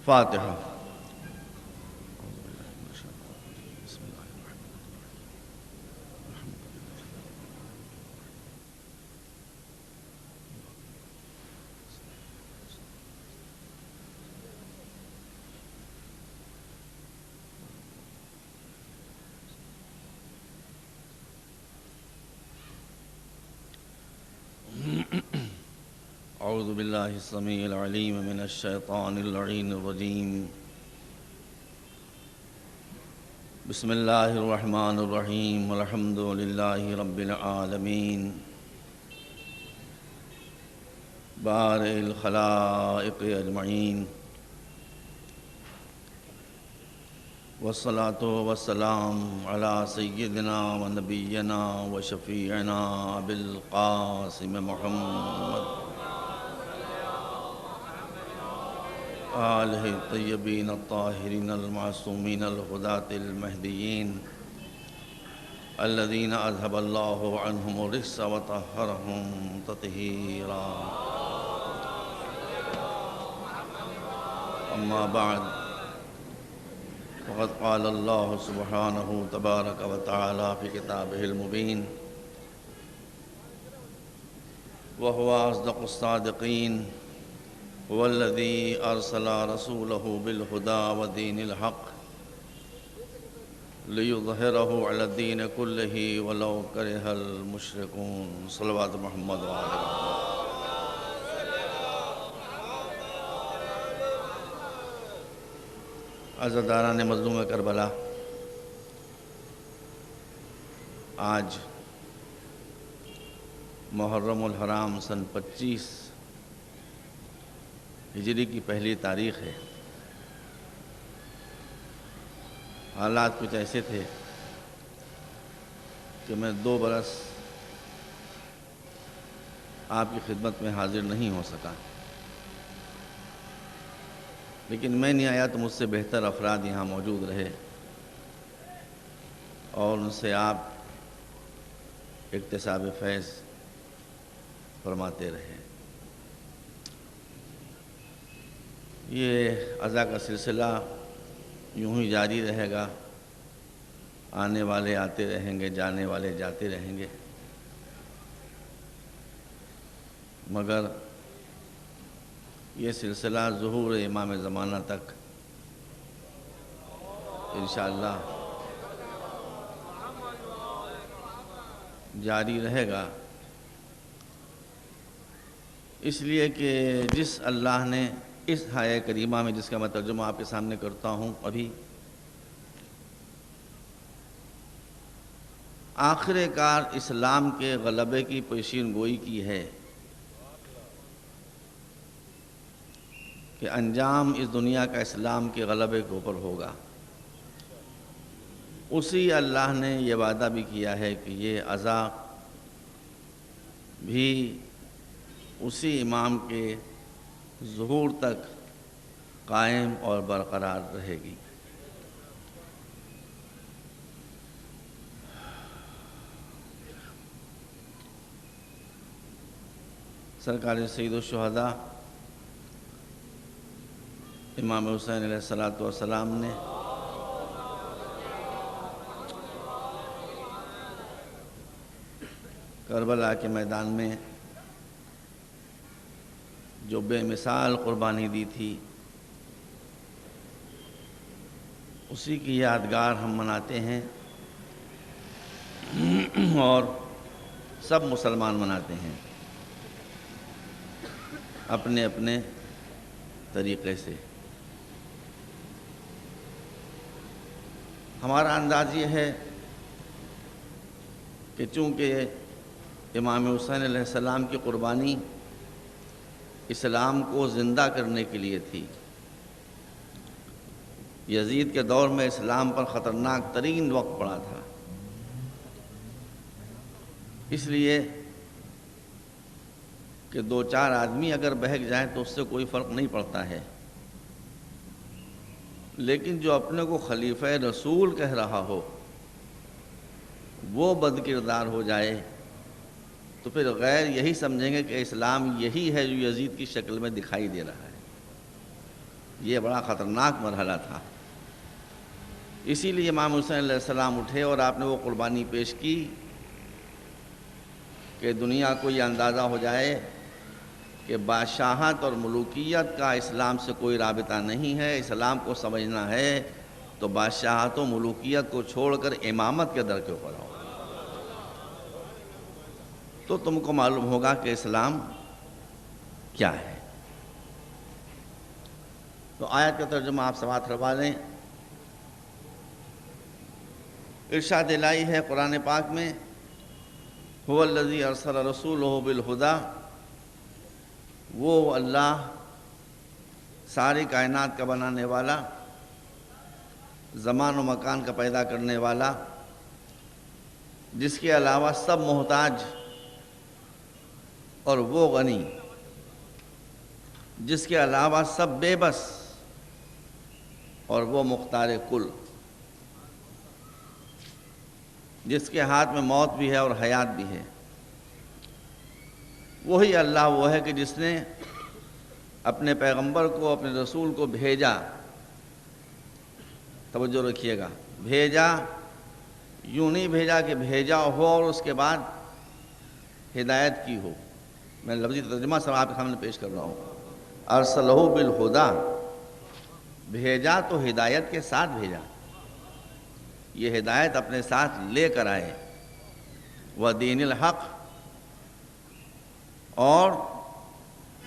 فاتحہ۔ اعوذ باللہ السمیع العلیم من الشیطان اللعین الرجیم۔ بسم اللہ الرحمن الرحیم، الحمد للہ رب العالمین، بارئ الخلائق اجمعین، والصلاة والسلام علی سیدنا و نبینا و شفیعنا ابی القاسم محمد آلہ الطیبین الطاہرین المعصومین الہداة المہدیین الذین اذھب اللہ عنہم الرجس وطہرہم تطہیرا۔ اما بعد، فقد قال اللہ سبحانہ تبارک و تعالی فی کتابہ المبین، وہو اصدق الصادقین، هو الذي أرسل رسوله بالهدى ودين الحق ليظهره على الدين كله ولو كره المشركون۔ صلوات محمد وعلى عزاداران مظلوم کربلا، آج محرم الحرام سن 25 ہجری کی پہلی تاریخ ہے۔ حالات کچھ ایسے تھے کہ میں 2 برس آپ کی خدمت میں حاضر نہیں ہو سکا، لیکن میں نہیں آیا تو مجھ سے بہتر افراد یہاں موجود رہے اور ان سے آپ اکتساب فیض فرماتے رہے۔ یہ عزا کا سلسلہ یوں ہی جاری رہے گا، آنے والے آتے رہیں گے، جانے والے جاتے رہیں گے، مگر یہ سلسلہ ظہور امام زمانہ تک انشاءاللہ جاری رہے گا، اس لیے کہ جس اللہ نے اس آیہ کریمہ میں، جس کا میں ترجمہ آپ کے سامنے کرتا ہوں ابھی، آخر کار اسلام کے غلبے کی پیشین گوئی کی ہے کہ انجام اس دنیا کا اسلام کے غلبے کے اوپر ہوگا، اسی اللہ نے یہ وعدہ بھی کیا ہے کہ یہ عزا بھی اسی امام کے ظہور تک قائم اور برقرار رہے گی۔ سرکار سید الشہداء امام حسین علیہ السلام نے کربلا کے میدان میں جو بے مثال قربانی دی تھی، اسی کی یادگار ہم مناتے ہیں اور سب مسلمان مناتے ہیں اپنے اپنے طریقے سے۔ ہمارا انداز یہ ہے کہ چونکہ امام حسین علیہ السلام کی قربانی اسلام کو زندہ کرنے کے لیے تھی، یزید کے دور میں اسلام پر خطرناک ترین وقت پڑا تھا، اس لیے کہ 2-4 آدمی اگر بہک جائیں تو اس سے کوئی فرق نہیں پڑتا ہے، لیکن جو اپنے کو خلیفہ رسول کہہ رہا ہو وہ بد کردار ہو جائے تو پھر غیر یہی سمجھیں گے کہ اسلام یہی ہے جو یزید کی شکل میں دکھائی دے رہا ہے۔ یہ بڑا خطرناک مرحلہ تھا۔ اسی لیے امام حسین علیہ السلام اٹھے اور آپ نے وہ قربانی پیش کی کہ دنیا کو یہ اندازہ ہو جائے کہ بادشاہت اور ملوکیت کا اسلام سے کوئی رابطہ نہیں ہے۔ اسلام کو سمجھنا ہے تو بادشاہت و ملوکیت کو چھوڑ کر امامت کے در کے اوپر آؤ، تو تم کو معلوم ہوگا کہ اسلام کیا ہے۔ تو آیت کا ترجمہ آپ سماعت فرما لیں۔ ارشاد الہی ہے قرآن پاک میں، هو الذی ارسل رسولہ بالہدی، وہ اللہ ساری کائنات کا بنانے والا، زمان و مکان کا پیدا کرنے والا، جس کے علاوہ سب محتاج اور وہ غنی، جس کے علاوہ سب بے بس اور وہ مختار کل، جس کے ہاتھ میں موت بھی ہے اور حیات بھی ہے۔ وہی اللہ وہ ہے کہ جس نے اپنے پیغمبر کو، اپنے رسول کو بھیجا، توجہ رکھیے گا، بھیجا یوں نہیں بھیجا کہ بھیجا ہو اور اس کے بعد ہدایت کی ہو۔ میں لفظی ترجمہ سب آپ کے سامنے پیش کر رہا ہوں۔ ارسلہ بالہدی، بھیجا تو ہدایت کے ساتھ بھیجا، یہ ہدایت اپنے ساتھ لے کر آئے، ودین الحق، اور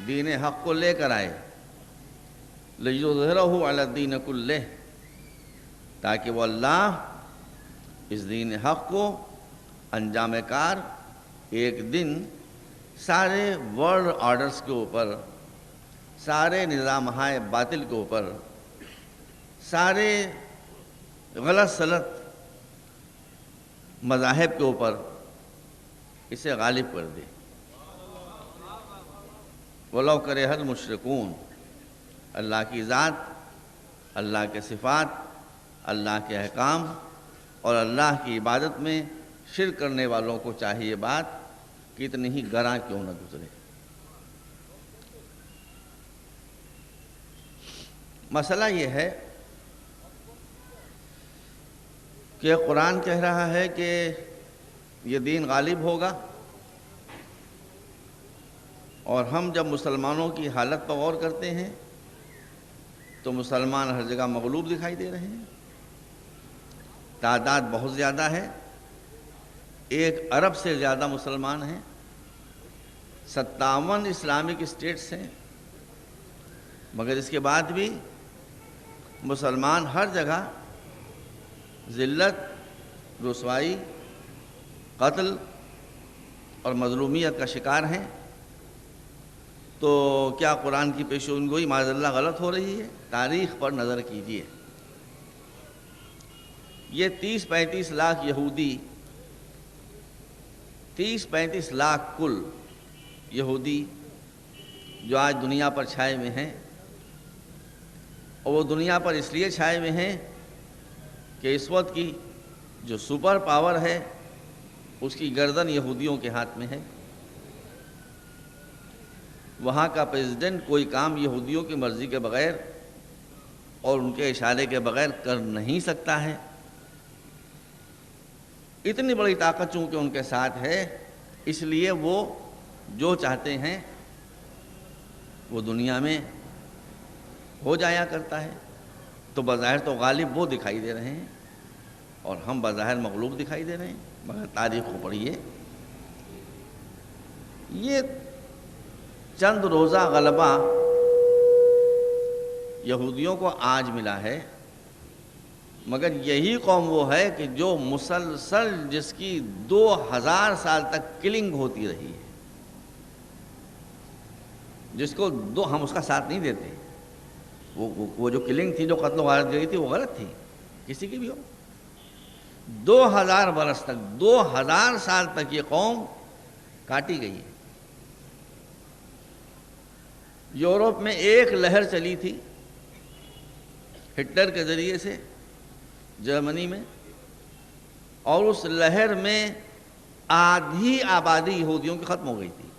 دین حق کو لے کر آئے، لیظہرہ علی الدین کلہ، تاکہ وہ اللہ اس دین حق کو انجام کار ایک دن سارے ورلڈ آرڈرز کے اوپر، سارے نظامہائے باطل کے اوپر، سارے غلط سلط مذاہب کے اوپر اسے غالب کر دے۔ وَلَوْ كَرِهَ الْمُشْرِكُونَ، اللہ کی ذات، اللہ کے صفات، اللہ کے احکام اور اللہ کی عبادت میں شرک کرنے والوں کو چاہیے بات کہ اتنی ہی گراں کیوں نہ گزرے۔ مسئلہ یہ ہے کہ قرآن کہہ رہا ہے کہ یہ دین غالب ہوگا، اور ہم جب مسلمانوں کی حالت پر غور کرتے ہیں تو مسلمان ہر جگہ مغلوب دکھائی دے رہے ہیں، تعداد بہت زیادہ ہے، 1 ارب سے زیادہ مسلمان ہیں، 57 اسلامک اسٹیٹس ہیں، مگر اس کے بعد بھی مسلمان ہر جگہ ذلت، رسوائی، قتل اور مظلومیت کا شکار ہیں۔ تو کیا قرآن کی پیشین گوئی معاذ اللہ غلط ہو رہی ہے؟ تاریخ پر نظر کیجیے، یہ 30-35 لاکھ یہودی، 30-35 لاکھ کل یہودی جو آج دنیا پر چھائے ہوئے ہیں، اور وہ دنیا پر اس لیے چھائے ہوئے ہیں کہ اس وقت کی جو سپر پاور ہے اس کی گردن یہودیوں کے ہاتھ میں ہے۔ وہاں کا پریزیڈنٹ کوئی کام یہودیوں کی مرضی کے بغیر اور ان کے اشارے کے بغیر کر نہیں سکتا ہے۔ اتنی بڑی طاقت چونکہ ان کے ساتھ ہے، اس لیے وہ جو چاہتے ہیں وہ دنیا میں ہو جایا کرتا ہے۔ تو بظاہر تو غالب وہ دکھائی دے رہے ہیں اور ہم بظاہر مغلوب دکھائی دے رہے ہیں، مگر تاریخ کو پڑھیے، یہ چند روزہ غلبہ یہودیوں کو آج ملا ہے، مگر یہی قوم وہ ہے کہ جو مسلسل جس کی 2000 سال تک کلنگ ہوتی رہی ہے، جس کو ہم اس کا ساتھ نہیں دیتے، وہ جو کلنگ تھی، جو قتل و غارت گئی تھی، وہ غلط تھی، کسی کی بھی ہو۔ 2000 برس تک، 2000 سال تک یہ قوم کاٹی گئی ہے۔ یورپ میں ایک لہر چلی تھی ہٹلر کے ذریعے سے جرمنی میں، اور اس لہر میں آدھی آبادی یہودیوں کی ختم ہو گئی تھی۔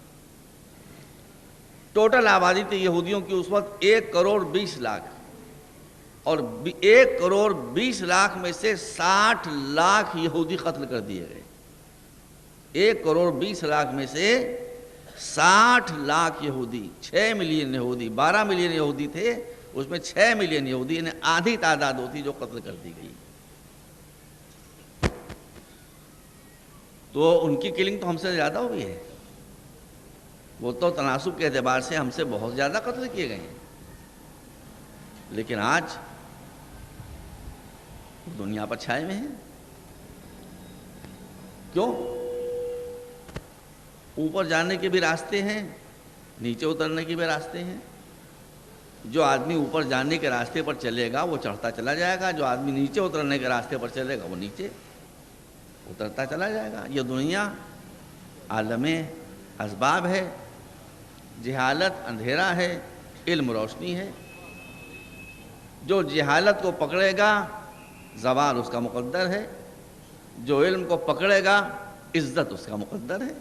ٹوٹل آبادی تھی یہودیوں کی اس وقت 1 کروڑ 20 لاکھ، اور 1,20,00,000 میں سے 60,00,000 یہودی قتل کر دیے گئے۔ 1,20,00,000 میں سے 60,00,000 یہودی، 6 ملین یہودی، 12 ملین یہودی تھے، اس میں 6 ملین یہودی، یعنی آدھی تعداد ہوتی جو قتل کر دی گئی۔ تو ان کی کلنگ تو ہم سے زیادہ ہوئی ہے، وہ تو تناسب کے اعتبار سے ہم سے بہت زیادہ قتل کیے گئے ہیں، لیکن آج دنیا پر چھائے ہوئے ہیں۔ کیوں؟ اوپر جانے کے بھی راستے ہیں، نیچے اترنے کے بھی راستے ہیں۔ جو آدمی اوپر جانے کے راستے پر چلے گا وہ چڑھتا چلا جائے گا، جو آدمی نیچے اترنے کے راستے پر چلے گا وہ نیچے اترتا چلا جائے گا۔ یہ دنیا عالم اسباب ہے، جہالت اندھیرا ہے، علم روشنی ہے۔ جو جہالت کو پکڑے گا زوال اس کا مقدر ہے، جو علم کو پکڑے گا عزت اس کا مقدر ہے۔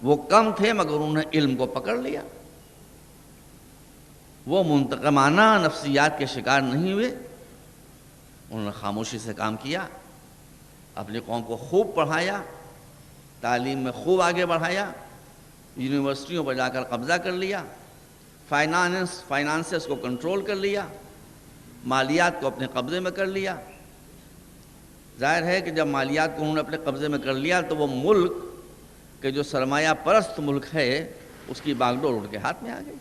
وہ کم تھے مگر انہوں نے علم کو پکڑ لیا، وہ منتقمانہ نفسیات کے شکار نہیں ہوئے، انہوں نے خاموشی سے کام کیا، اپنی قوم کو خوب پڑھایا، تعلیم میں خوب آگے بڑھایا، یونیورسٹیوں پر جا کر قبضہ کر لیا، فائنانسز کو کنٹرول کر لیا، مالیات کو اپنے قبضے میں کر لیا۔ ظاہر ہے کہ جب مالیات کو انہوں نے اپنے قبضے میں کر لیا تو وہ ملک کہ جو سرمایہ پرست ملک ہے اس کی باغ ڈور ان کے ہاتھ میں آ گئی۔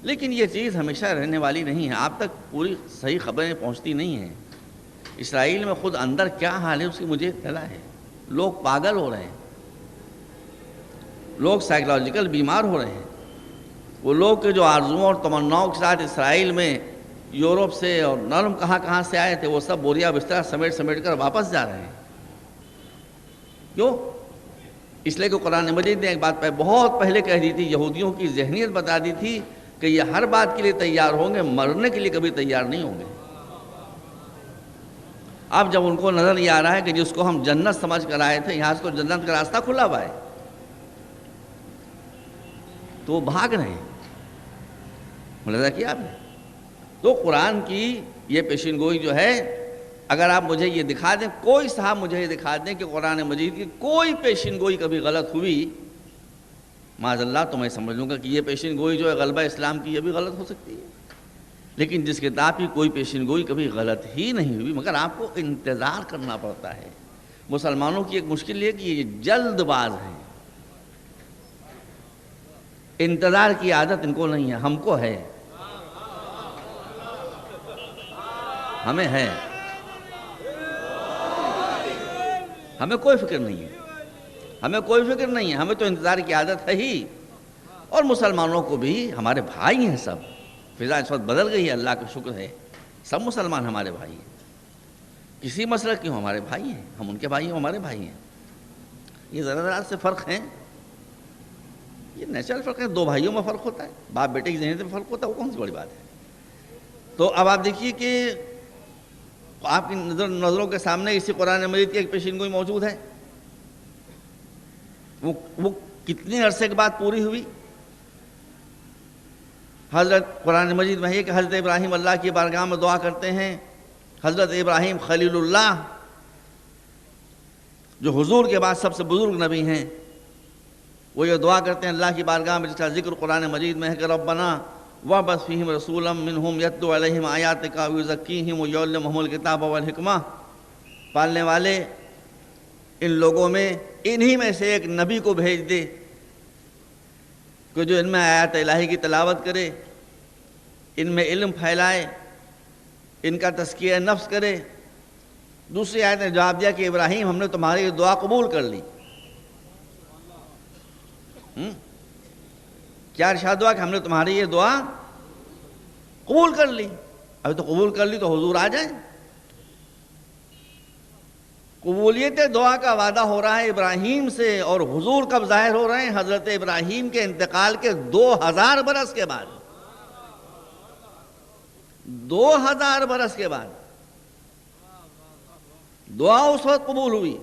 لیکن یہ چیز ہمیشہ رہنے والی نہیں ہے، آپ تک پوری صحیح خبریں پہنچتی نہیں ہیں۔ اسرائیل میں خود اندر کیا حال ہے اس کی مجھے اطلاع ہے۔ لوگ پاگل ہو رہے ہیں، لوگ سائیکولوجیکل بیمار ہو رہے ہیں۔ وہ لوگ کہ جو آرزوؤں اور تمناؤں کے ساتھ اسرائیل میں یورپ سے اور نرم کہاں سے آئے تھے، وہ سب بوریا بستر سمیٹ کر واپس جا رہے ہیں۔ کیوں؟ اس لیے کہ قرآن مجید نے ایک بات بہت پہلے کہہ دی تھی، یہودیوں کی ذہنیت بتا دی تھی کہ یہ ہر بات کے لیے تیار ہوں گے، مرنے کے لیے کبھی تیار نہیں ہوں گے۔ اب جب ان کو نظر یہ آ رہا ہے کہ جس کو ہم جنت سمجھ کر آئے تھے یہاں سے تو جنت کا راستہ کھلا ہوا ہے، تو وہ بھاگ رہے ہیں۔ ملاحظہ کیا آپ نے؟ تو قرآن کی یہ پیشین گوئی جو ہے، اگر آپ مجھے یہ دکھا دیں، کوئی صاحب مجھے یہ دکھا دیں کہ قرآن مجید کی کوئی پیشین گوئی کبھی غلط ہوئی، معاذ اللہ تو میں سمجھ لوں گا کہ یہ پیشین گوئی جو ہے غلبہ اسلام کی، یہ بھی غلط ہو سکتی ہے۔ لیکن جس کتاب کی کوئی پیشین گوئی کبھی غلط ہی نہیں ہوئی، مگر آپ کو انتظار کرنا پڑتا ہے۔ مسلمانوں کی ایک مشکل یہ کہ یہ جلد باز ہیں، انتظار کی عادت ان کو نہیں ہے، ہم کو ہے، ہمیں ہے، ہمیں کوئی فکر نہیں ہے، ہمیں کوئی فکر نہیں ہے، ہمیں تو انتظار کی عادت ہے ہی۔ اور مسلمانوں کو بھی، ہمارے بھائی ہیں سب، فضا اس وقت بدل گئی ہے، اللہ کا شکر ہے، سب مسلمان ہمارے بھائی ہیں، کسی مسلک کی ہوں ہمارے بھائی ہیں، ہم ان کے بھائی ہیں، ہمارے بھائی ہیں۔ یہ ذرا سے فرق ہیں، یہ نیچرل فرق ہے، دو بھائیوں میں فرق ہوتا ہے، باپ بیٹے کی ذہنیت میں فرق ہوتا ہے، وہ کون سی بڑی بات ہے۔ تو اب آپ دیکھیے کہ آپ کی نظروں کے سامنے اسی قرآن مجید کی ایک پیشین گوئی موجود ہے، وہ کتنے عرصے کے بعد پوری ہوئی۔ حضرت قرآن مجید میں ہے کہ حضرت ابراہیم اللہ کی بارگاہ میں دعا کرتے ہیں، حضرت ابراہیم خلیل اللہ جو حضور کے بعد سب سے بزرگ نبی ہیں، وہ یہ دعا کرتے ہیں اللہ کی بارگاہ میں، جس کا ذکر قرآن مجید میں ہے کہ ربنا وَبَعَثْ فِيهِمْ رَسُولًا مِّنْهُمْ يَتْلُو عَلَيْهِمْ آيَاتِكَ وَيُزَكِّيهِمْ وَيُعَلِّمُهُمُ الْكِتَابَ وَالْحِكْمَةَ۔ پالنے والے ان لوگوں میں انہی میں سے ایک نبی کو بھیج دے کہ جو ان میں آیات الہی کی تلاوت کرے، ان میں علم پھیلائے، ان کا تزکیہ نفس کرے۔ دوسری آیت نے جواب دیا کہ ابراہیم ہم نے تمہاری دعا قبول کر لی۔ کیا ارشاد ہوا کہ ہم نے تمہاری یہ دعا قبول کر لی؟ ابھی تو قبول کر لی تو حضور آ جائیں۔ قبولیت دعا کا وعدہ ہو رہا ہے ابراہیم سے، اور حضور کب ظاہر ہو رہے ہیں؟ حضرت ابراہیم کے انتقال کے 2000 برس کے بعد، 2000 برس کے بعد دعا اس وقت قبول ہوئی۔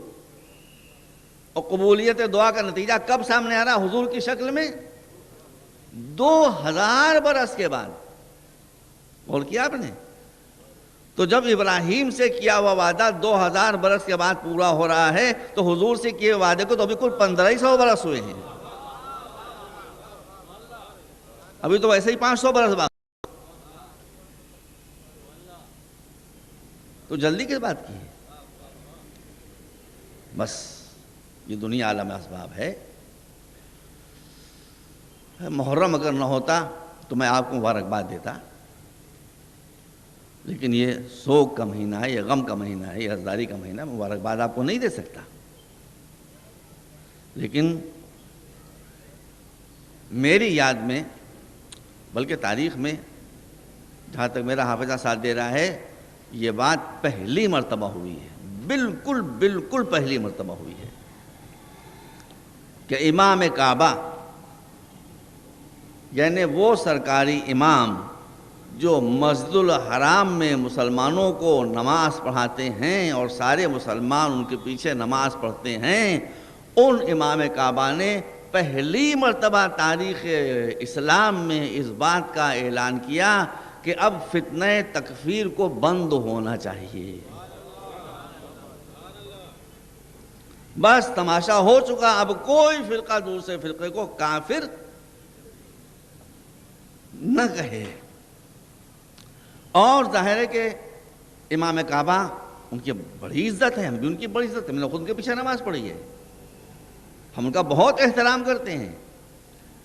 اور قبولیت دعا کا نتیجہ کب سامنے آ رہا؟ حضور کی شکل میں 2000 برس کے بعد۔ غور کیا آپ نے؟ تو جب ابراہیم سے کیا ہوا وعدہ 2000 برس کے بعد پورا ہو رہا ہے تو حضور سے کیے وعدے کو تو ابھی کل 1500 برس ہوئے ہیں، ابھی تو ویسے ہی 500 برس بعد، تو جلدی کس بات کی ہے؟ بس یہ دنیا عالم اسباب ہے۔ محرم اگر نہ ہوتا تو میں آپ کو مبارکباد دیتا، لیکن یہ سوگ کا مہینہ ہے، یہ غم کا مہینہ ہے، یہ ازداری کا مہینہ ہے، مبارکباد آپ کو نہیں دے سکتا۔ لیکن میری یاد میں، بلکہ تاریخ میں جہاں تک میرا حافظہ ساتھ دے رہا ہے، یہ بات پہلی مرتبہ ہوئی ہے، بالکل پہلی مرتبہ ہوئی ہے کہ امام کعبہ، یعنی وہ سرکاری امام جو مسجد الحرام میں مسلمانوں کو نماز پڑھاتے ہیں اور سارے مسلمان ان کے پیچھے نماز پڑھتے ہیں، ان امام کعبہ نے پہلی مرتبہ تاریخ اسلام میں اس بات کا اعلان کیا کہ اب فتنہ تکفیر کو بند ہونا چاہیے۔ بس تماشا ہو چکا، اب کوئی فرقہ دوسرے فرقے کو کافر نہ کہے۔ اور ظاہر ہے کہ امام کعبہ ان کی بڑی عزت ہے، ہم بھی ان کی بڑی عزت ہے، میں نے خود ان کے پیچھے نماز پڑھی ہے، ہم ان کا بہت احترام کرتے ہیں،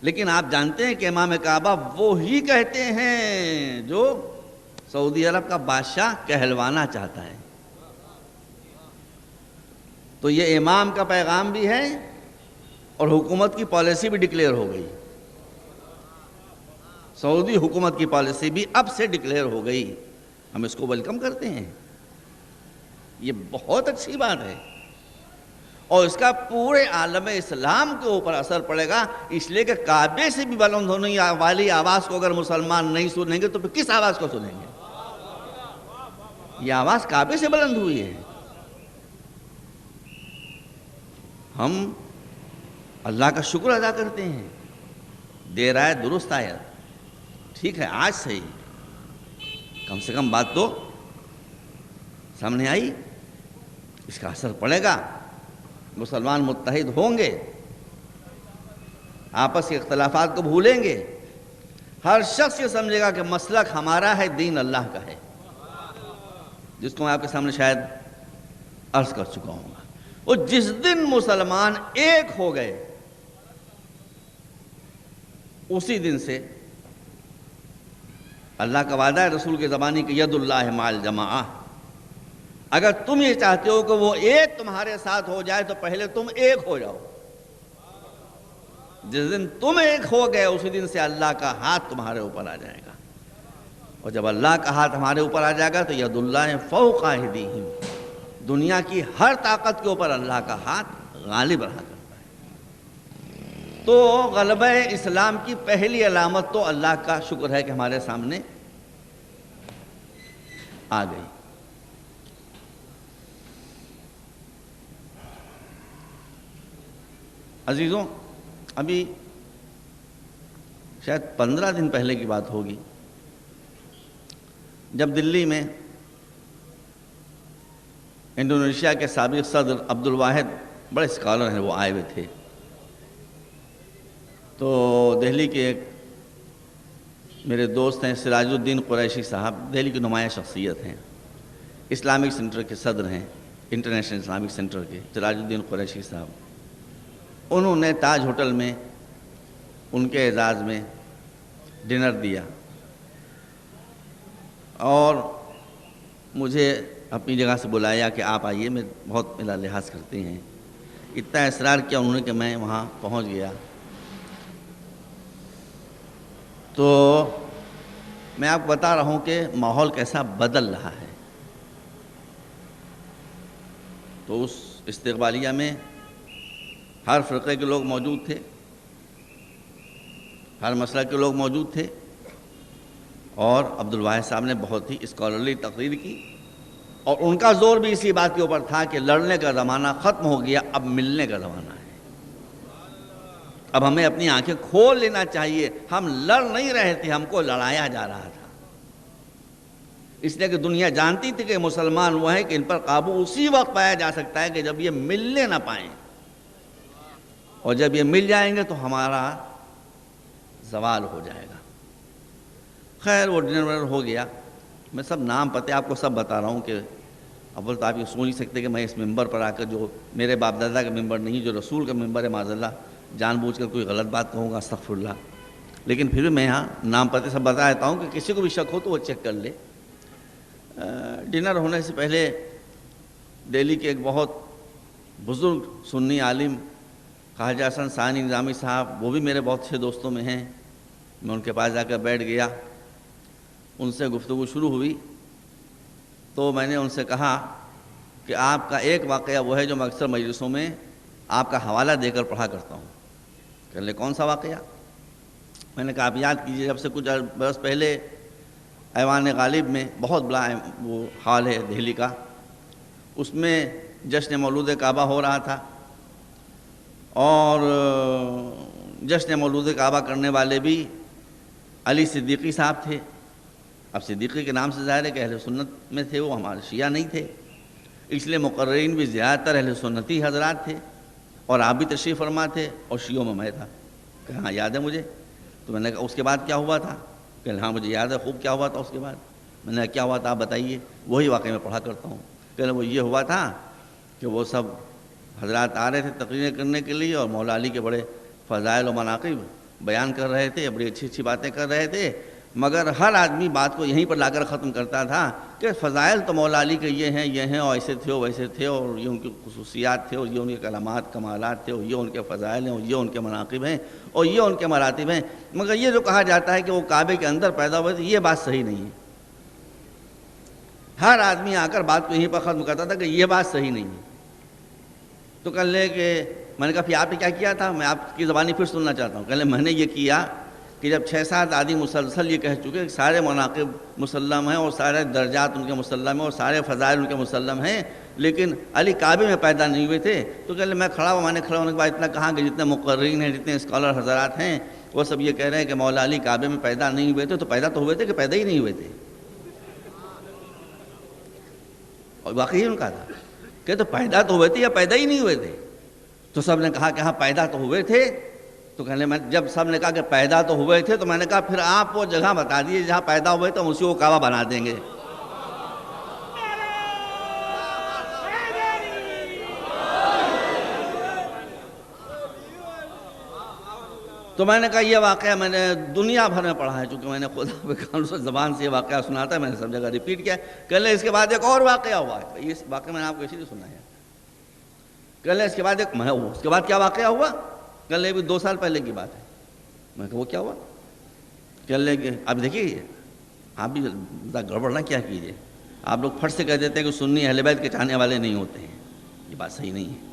لیکن آپ جانتے ہیں کہ امام کعبہ وہی کہتے ہیں جو سعودی عرب کا بادشاہ کہلوانا چاہتا ہے۔ تو یہ امام کا پیغام بھی ہے اور حکومت کی پالیسی بھی ڈکلیئر ہو گئی، سعودی حکومت کی پالیسی بھی اب سے ڈکلیئر ہو گئی، ہم اس کو ویلکم کرتے ہیں، یہ بہت اچھی بات ہے، اور اس کا پورے عالم اسلام کے اوپر اثر پڑے گا، اس لیے کہ کعبے سے بھی بلند ہونے والی آواز کو اگر مسلمان نہیں سنیں گے تو پھر کس آواز کو سنیں گے؟ یہ آواز کعبے سے بلند ہوئی ہے۔ ہم اللہ کا شکر ادا کرتے ہیں، دیر آئے درست آئے، ٹھیک ہے آج صحیح، کم سے کم بات تو سامنے آئی، اس کا اثر پڑے گا، مسلمان متحد ہوں گے، آپس کے اختلافات کو بھولیں گے، ہر شخص یہ سمجھے گا کہ مسلک ہمارا ہے، دین اللہ کا ہے، جس کو میں آپ کے سامنے شاید عرض کر چکا ہوں گا۔ اور جس دن مسلمان ایک ہو گئے اسی دن سے اللہ کا وعدہ ہے رسول کے زبانی کہ ید اللہ مع الجماعہ، اگر تم یہ چاہتے ہو کہ وہ ایک تمہارے ساتھ ہو جائے تو پہلے تم ایک ہو جاؤ، جس دن تم ایک ہو گئے اسی دن سے اللہ کا ہاتھ تمہارے اوپر آ جائے گا، اور جب اللہ کا ہاتھ ہمارے اوپر آ جائے گا تو ید اللہ فوق ایدیہم، دنیا کی ہر طاقت کے اوپر اللہ کا ہاتھ غالب رہا کرتا ہے۔ تو غلبہ اسلام کی پہلی علامت تو اللہ کا شکر ہے کہ ہمارے سامنے آ گئی۔ عزیزوں، ابھی شاید 15 دن پہلے کی بات ہوگی، جب دلی میں انڈونیشیا کے سابق صدر عبد الواحد، بڑے اسکالر ہیں، وہ آئے ہوئے تھے، تو دہلی کے ایک میرے دوست ہیں سراج الدین قریشی صاحب، دہلی کی نمایاں شخصیت ہیں، اسلامک سینٹر کے صدر ہیں، انٹرنیشنل اسلامک سینٹر کے سراج الدین قریشی صاحب، انہوں نے تاج ہوٹل میں ان کے اعزاز میں ڈنر دیا اور مجھے اپنی جگہ سے بلایا کہ آپ آئیے، میں بہت میرا لحاظ کرتے ہیں، اتنا اصرار کیا انہوں نے کہ میں وہاں پہنچ گیا۔ تو میں آپ کو بتا رہا ہوں کہ ماحول کیسا بدل رہا ہے۔ تو اس استقبالیہ میں ہر فرقے کے لوگ موجود تھے، ہر مسلک کے لوگ موجود تھے، اور عبد الواحد صاحب نے بہت ہی اسکالرلی تقریر کی، اور ان کا زور بھی اسی بات کے اوپر تھا کہ لڑنے کا زمانہ ختم ہو گیا، اب ملنے کا زمانہ ہے، اب ہمیں اپنی آنکھیں کھول لینا چاہیے، ہم لڑ نہیں رہے تھے، ہم کو لڑایا جا رہا تھا، اس لیے کہ دنیا جانتی تھی کہ مسلمان وہ ہیں کہ ان پر قابو اسی وقت پایا جا سکتا ہے کہ جب یہ ملنے نہ پائیں، اور جب یہ مل جائیں گے تو ہمارا زوال ہو جائے گا۔ خیر وہ ڈنر ونر ہو گیا، میں سب نام پتے آپ کو سب بتا رہا ہوں کہ اول تو آپ یہ سوچ نہیں سکتے کہ میں اس ممبر پر آ کر جو میرے باپ دادا کا ممبر نہیں، جو رسول کا ممبر ہے، معاذ اللہ جان بوجھ کر کوئی غلط بات کہوں گا، استغفر اللہ، لیکن پھر بھی میں یہاں نام پتے سب بتا دیتا ہوں کہ کسی کو بھی شک ہو تو وہ چیک کر لے۔ ڈنر ہونے سے پہلے دہلی کے ایک بہت بزرگ سنی عالم خواجہ حسن ثانی نظامی صاحب، وہ بھی میرے بہت اچھے دوستوں میں ہیں، میں ان کے پاس جا کر بیٹھ گیا، ان سے گفتگو شروع ہوئی تو میں نے ان سے کہا کہ آپ کا ایک واقعہ وہ ہے جو میں اکثر مجلسوں میں آپ کا حوالہ دے کر پڑھا کرتا ہوں۔ کہہ لے کون سا واقعہ؟ میں نے کہا آپ یاد کیجئے، جب سے کچھ برس پہلے ایوان غالب میں بہت بڑا وہ ہال ہے دہلی کا، اس میں جشن مولود کعبہ ہو رہا تھا، اور جشن مولود کعبہ کرنے والے بھی علی صدیقی صاحب تھے۔ اب صدیقی کے نام سے ظاہر ہے کہ اہل سنت میں تھے، وہ ہمارے شیعہ نہیں تھے، اس لیے مقررین بھی زیادہ تر اہل سنتی حضرات تھے، اور آپ بھی تشریف فرما تھے، اور شیعوں میں میں تھا۔ کہ ہاں یاد ہے مجھے۔ تو میں نے کہا اس کے بعد کیا ہوا تھا؟ کہ ہاں مجھے یاد ہے خوب کیا ہوا تھا اس کے بعد۔ میں نے کہا کیا ہوا تھا آپ بتائیے، وہی واقعہ میں پڑھا کرتا ہوں۔ کہ وہ یہ ہوا تھا کہ وہ سب حضرات آ رہے تھے تقریریں کرنے کے لیے، اور مولا علی کے بڑے فضائل و مناقب بیان کر رہے تھے، بڑی اچھی اچھی باتیں کر رہے تھے، مگر ہر آدمی بات کو یہیں پر لا کر ختم کرتا تھا کہ فضائل تو مولا علی کے یہ ہیں اور ایسے تھے اور ویسے تھے، اور یہ ان کی خصوصیات تھے، اور یہ ان کے کلمات کمالات تھے، اور یہ ان کے فضائل ہیں، اور یہ ان کے مناقب ہیں، اور یہ ان کے مراتب ہیں، مگر یہ جو کہا جاتا ہے کہ وہ کعبے کے اندر پیدا ہوئے تھے، یہ بات صحیح نہیں ہے۔ ہر آدمی آ کر بات کو یہیں پر ختم کرتا تھا کہ یہ بات صحیح نہیں ہے۔ تو کہہ لے کہ میں نے کہا پھر آپ نے کیا کیا تھا؟ میں آپ کی زبانی پھر سننا چاہتا ہوں۔ کہہ لے میں نے یہ کیا کہ جب 6-7 آدمی مسلسل یہ کہہ چکے کہ سارے مناقب مسلم ہیں، اور سارے درجات ان کے مسلم ہیں، اور سارے فضائل ان کے مسلم ہیں، لیکن علی کعبے میں پیدا نہیں ہوئے تھے، تو کہہ لے میں کھڑا ہوا، میں نے کھڑا ہونے کے بعد اتنا کہا کہ جتنے مقررین ہیں، جتنے اسکالر حضرات ہیں، وہ سب یہ کہہ رہے ہیں کہ مولا علی کعبے میں پیدا نہیں ہوئے تھے، تو پیدا تو ہوئے تھے کہ پیدا ہی نہیں ہوئے تھے؟ اور واقعی ان کا تھا کہ تو پیدا تو ہوئے تھے یا پیدا ہی نہیں ہوئے تھے؟ تو سب نے کہا کہ ہاں پیدا تو ہوئے تھے۔ تو کہنے میں جب سب نے کہا کہ پیدا تو ہوئے تھے، تو میں نے کہا پھر آپ وہ جگہ بتا دیجیے جہاں پیدا ہوئے تو ہم اسی کو کعبہ بنا دیں گے۔ تو میں نے کہا یہ واقعہ میں نے دنیا بھر میں پڑھا ہے، چونکہ میں نے خدا بے زبان سے یہ واقعہ سنا تھا، میں نے سب جگہ ریپیٹ کیا۔ کہہ لیں اس کے بعد ایک اور واقعہ ہوا ہے، یہ واقعہ میں نے آپ کو اسی لیے سنا ہے۔ کہہ لیں اس کے بعد اس کے بعد کیا واقعہ ہوا؟ کہہ لیں بھی 2 سال پہلے کی بات ہے۔ میں نے کہا وہ کیا ہوا؟ کہہ لیں کہ اب دیکھیے آپ بھی گڑبڑ نہ کیا کیجیے، آپ لوگ پھٹ سے کہہ دیتے ہیں کہ سنی اہل بیت کے چاہنے والے نہیں ہوتے ہیں، یہ بات صحیح نہیں ہے۔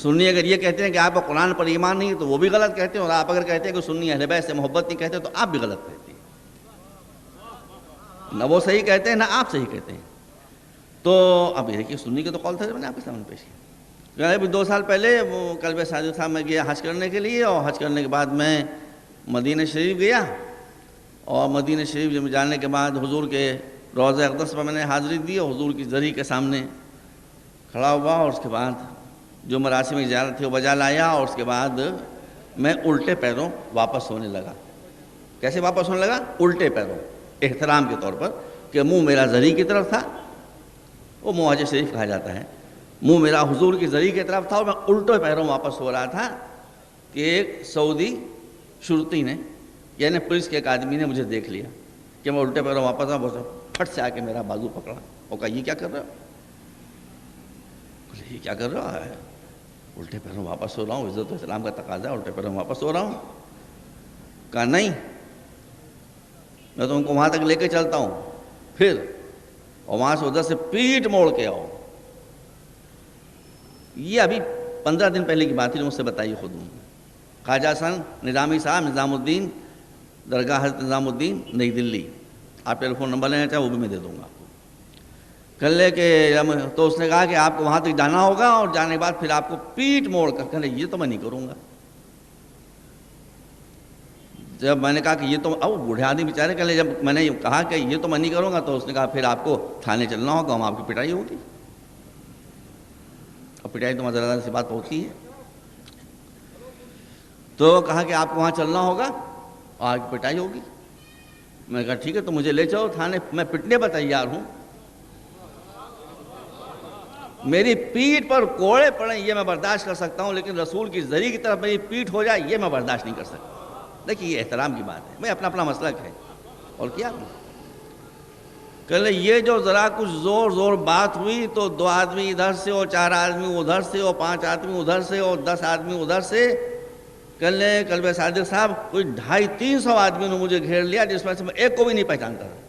سنی اگر یہ کہتے ہیں کہ آپ کو قرآن پر ایمان نہیں ہے تو وہ بھی غلط کہتے ہیں، اور آپ اگر کہتے ہیں کہ سنی اہل بیت سے محبت نہیں کہتے تو آپ بھی غلط کہتے ہیں، نہ وہ صحیح کہتے ہیں نہ آپ صحیح کہتے ہیں۔ تو اب یہ کہ سنی کے تو قول تھا، میں نے آپ کے سامنے پیش کیا۔ ابھی 2 سال پہلے وہ قلب ساجد صاحب میں گیا حج کرنے کے لیے، اور حج کرنے کے بعد میں مدینہ شریف گیا، اور مدینہ شریف جب جانے کے بعد حضور کے روضہ اقدس پر میں نے حاضری دی، اور حضور کی زری کے سامنے کھڑا ہوا، اور اس کے بعد جو مراسم زیارت تھی وہ بجا لایا، اور اس کے بعد میں الٹے پیروں واپس ہونے لگا۔ کیسے واپس ہونے لگا؟ الٹے پیروں، احترام کے طور پر، کہ منہ میرا زری کی طرف تھا، وہ منہ حج شریف کہا جاتا ہے، منہ میرا حضور کی زری کی طرف تھا، اور میں الٹے پیروں واپس ہو رہا تھا کہ ایک سعودی شرطی نے، یعنی پولیس کے ایک آدمی نے مجھے دیکھ لیا کہ میں الٹے پیروں واپس آؤں، بس پھٹ سے آ کے میرا بازو پکڑا اور کہا یہ کیا کر رہا ہو؟ یہ کیا کر رہا ہے؟ الٹے پیروں واپس ہو رہا ہوں، عزت و اسلام کا تقاضا ہے، الٹے پیروں واپس ہو رہا ہوں۔ کہا نہیں، میں تم کو وہاں تک لے کے چلتا ہوں، پھر اور وہاں سے ادھر سے پیٹ موڑ کے آؤ۔ یہ ابھی 15 دن پہلے کی بات تھی جو مجھ سے بتائی خود ہوں۔ خواجہ حسن نظامی صاحب، نظام الدین، درگاہ حضرت نظام الدین، نئی دلی، آپ ٹیلی فون نمبر لینا چاہے وہ بھی میں دے دوں گا آپ کو۔ کہہ لے کہ تو اس نے کہا کہ آپ کو وہاں تک جانا ہوگا، اور جانے کے بعد پھر آپ کو پیٹ موڑ کر، کہہ لے یہ تو میں نہیں کروں گا، جب میں نے کہا کہ یہ تو بوڑھے آدمی بیچارے کہ جب میں نے کہا کہ یہ تو میں نہیں کروں گا، تو اس نے کہا پھر آپ کو تھانے چلنا ہوگا، وہاں آپ کی پٹائی ہوگی. اور پٹائی تو مزہ سی بات ہوتی ہے. تو کہا کہ آپ کو وہاں چلنا ہوگا اور آپ کی پٹائی ہوگی. میں نے کہا ٹھیک ہے، تو مجھے لے چلو تھانے، میں پٹنے پر تیار ہوں. میری پیٹھ پر کوڑے پڑیں یہ میں برداشت کر سکتا ہوں، لیکن رسول کی زری کی طرف میری پیٹھ ہو جائے یہ میں برداشت نہیں کر سکتا. دیکھیے یہ احترام کی بات ہے، میں اپنا مسلک ہے. اور کیا کہ یہ جو ذرا کچھ زور بات ہوئی تو 2 آدمی ادھر سے اور 4 آدمی ادھر سے اور 5 آدمی ادھر سے اور 10 آدمی ادھر سے، کلب صادق صاحب کوئی 250-300 آدمیوں نے مجھے گھیر لیا، جس میں سے میں ایک کو بھی نہیں پہچانتا تھا.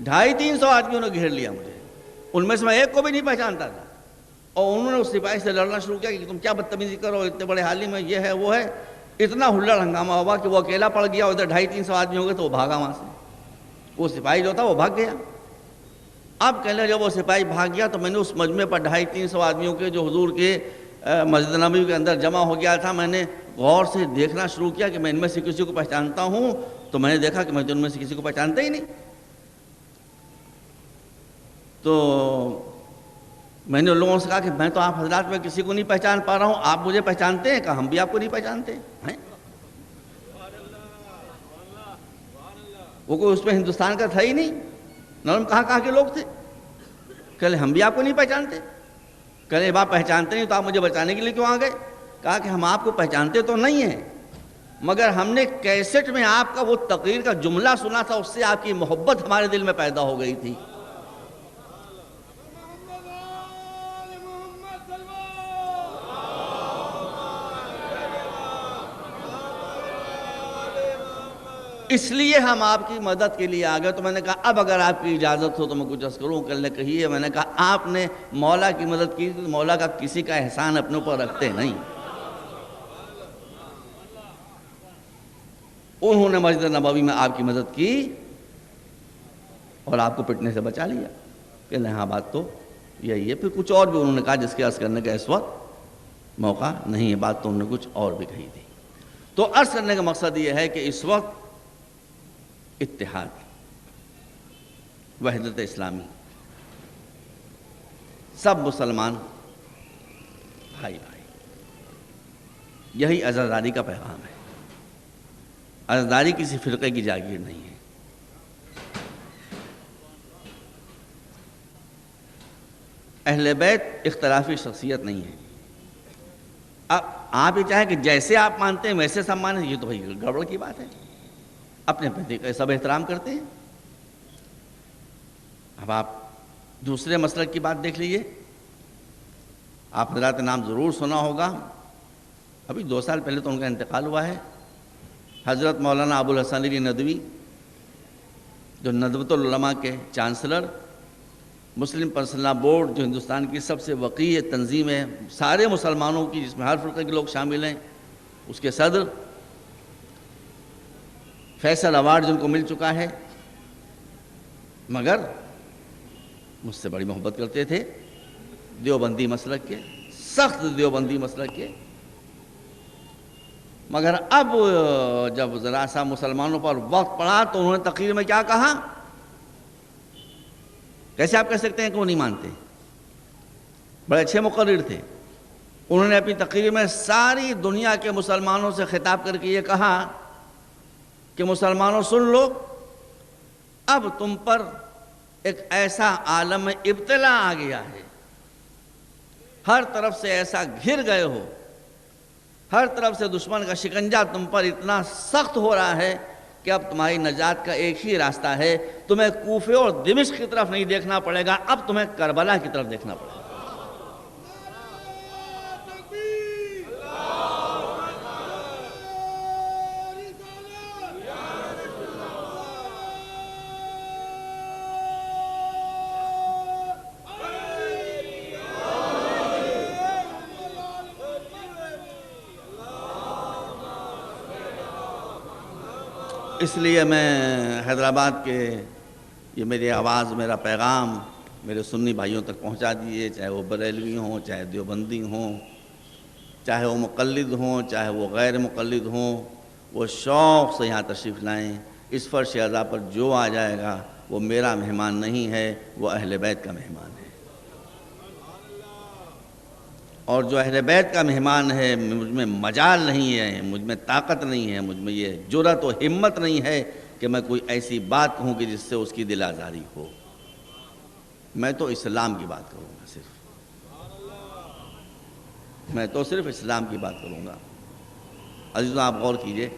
250-300 آدمیوں نے گھیر لیا مجھے، ان میں سے میں ایک کو بھی نہیں پہچانتا تھا. اور انہوں نے اس سپاہی سے لڑنا شروع کیا کہ تم کیا بدتمیزی کرو، اتنے بڑے حالی میں یہ ہے وہ ہے. اتنا ہلڑ ہنگامہ ہوا کہ وہ اکیلا پڑ گیا، ادھر 250-300 آدمی ہو گئے تو وہ بھاگا وہاں سے. وہ سپاہی جو تھا وہ بھاگ گیا. اب کہنے جب وہ سپاہی بھاگ گیا تو میں نے اس مجمع پر 250-300 آدمیوں کے جو حضور کے مسجد نبوی کے اندر جمع ہو گیا تھا، میں نے غور سے دیکھنا شروع کیا کہ میں ان میں سے کسی کو پہچانتا ہوں. تو میں نے دیکھا کہ میں ان میں سے کسی کو پہچانتا ہی نہیں. تو میں نے ان لوگوں سے کہا کہ میں تو آپ حضرات میں کسی کو نہیں پہچان پا رہا ہوں، آپ مجھے پہچانتے ہیں؟ کہ ہم بھی آپ کو نہیں پہچانتے ہیں. وہ کوئی اس میں ہندوستان کا تھا ہی نہیں، نرم کہاں کے لوگ تھے. کہ ہم بھی آپ کو نہیں پہچانتے. کہ آپ پہچانتے نہیں تو آپ مجھے بچانے کے لیے کیوں آ گئے؟ کہا کہ ہم آپ کو پہچانتے تو نہیں ہیں، مگر ہم نے کیسٹ میں آپ کا وہ تقریر کا جملہ سنا تھا، اس سے آپ کی محبت ہمارے دل میں پیدا ہو گئی تھی. اس لیے ہم آپ کی مدد کے لیے آ گئے. تو میں نے کہا اب اگر آپ کی اجازت ہو تو میں کچھ عرض کروں. کل نے کہی ہے. میں نے کہا آپ نے مولا کی مدد کی تو مولا کا کسی کا احسان اپنے اوپر رکھتے نہیں. انہوں نے مسجد نبوی میں آپ کی مدد کی اور آپ کو پٹنے سے بچا لیا. کہ نہیں ہاں بات تو یہی ہے. پھر کچھ اور بھی انہوں نے کہا جس کے عرض کرنے کا اس وقت موقع نہیں ہے. بات تو انہوں نے کچھ اور بھی کہی تھی. تو عرض کرنے کا مقصد یہ ہے کہ اس وقت اتحاد، وحدت اسلامی، سب مسلمان بھائی بھائی، یہی عزاداری کا پیغام ہے. عزاداری کسی فرقے کی جاگیر نہیں ہے. اہل بیت اختلافی شخصیت نہیں ہے. اب آپ یہ چاہیں کہ جیسے آپ مانتے ہیں ویسے سب مانیں، یہ تو بھائی گڑبڑ کی بات ہے. اپنے طریقے سب احترام کرتے ہیں. اب آپ دوسرے مسلک کی بات دیکھ لیجئے. آپ حضرات نام ضرور سنا ہوگا، ابھی 2 سال پہلے تو ان کا انتقال ہوا ہے. حضرت مولانا ابو الحسن علی ندوی، جو ندوۃ العلماء کے چانسلر، مسلم پرسنل لا بورڈ جو ہندوستان کی سب سے وقیع تنظیم ہے سارے مسلمانوں کی، جس میں ہر فرقے کے لوگ شامل ہیں، اس کے صدر، فیصل ایوارڈ جن کو مل چکا ہے، مگر مجھ سے بڑی محبت کرتے تھے. دیوبندی مسلک کے، سخت دیوبندی مسلک کے. مگر اب جب ذرا سا مسلمانوں پر وقت پڑا تو انہوں نے تقریر میں کیا کہا؟ کیسے آپ کہہ سکتے ہیں کہ وہ نہیں مانتے؟ بڑے اچھے مقرر تھے. انہوں نے اپنی تقریر میں ساری دنیا کے مسلمانوں سے خطاب کر کے یہ کہا کہ مسلمانوں سن لو، اب تم پر ایک ایسا عالم ابتلا آ گیا ہے، ہر طرف سے ایسا گھر گئے ہو، ہر طرف سے دشمن کا شکنجہ تم پر اتنا سخت ہو رہا ہے کہ اب تمہاری نجات کا ایک ہی راستہ ہے. تمہیں کوفے اور دمشق کی طرف نہیں دیکھنا پڑے گا، اب تمہیں کربلا کی طرف دیکھنا پڑے گا. اس لیے میں حیدرآباد کے یہ میری آواز، میرا پیغام میرے سنی بھائیوں تک پہنچا دیجیے، چاہے وہ بریلوی ہوں، چاہے دیوبندی ہوں، چاہے وہ مقلد ہوں، چاہے وہ غیر مقلد ہوں. وہ شوق سے یہاں تشریف لائیں. اس فرش عزا پر جو آ جائے گا وہ میرا مہمان نہیں ہے، وہ اہل بیت کا مہمان ہے. اور جو اہل بیت کا مہمان ہے، مجھ میں مجال نہیں ہے، مجھ میں طاقت نہیں ہے، مجھ میں یہ جرأت و ہمت نہیں ہے کہ میں کوئی ایسی بات کہوں کہ جس سے اس کی دل آزاری ہو. میں تو اسلام کی بات کروں گا، صرف اسلام کی بات کروں گا. عزیزوں آپ غور کیجئے،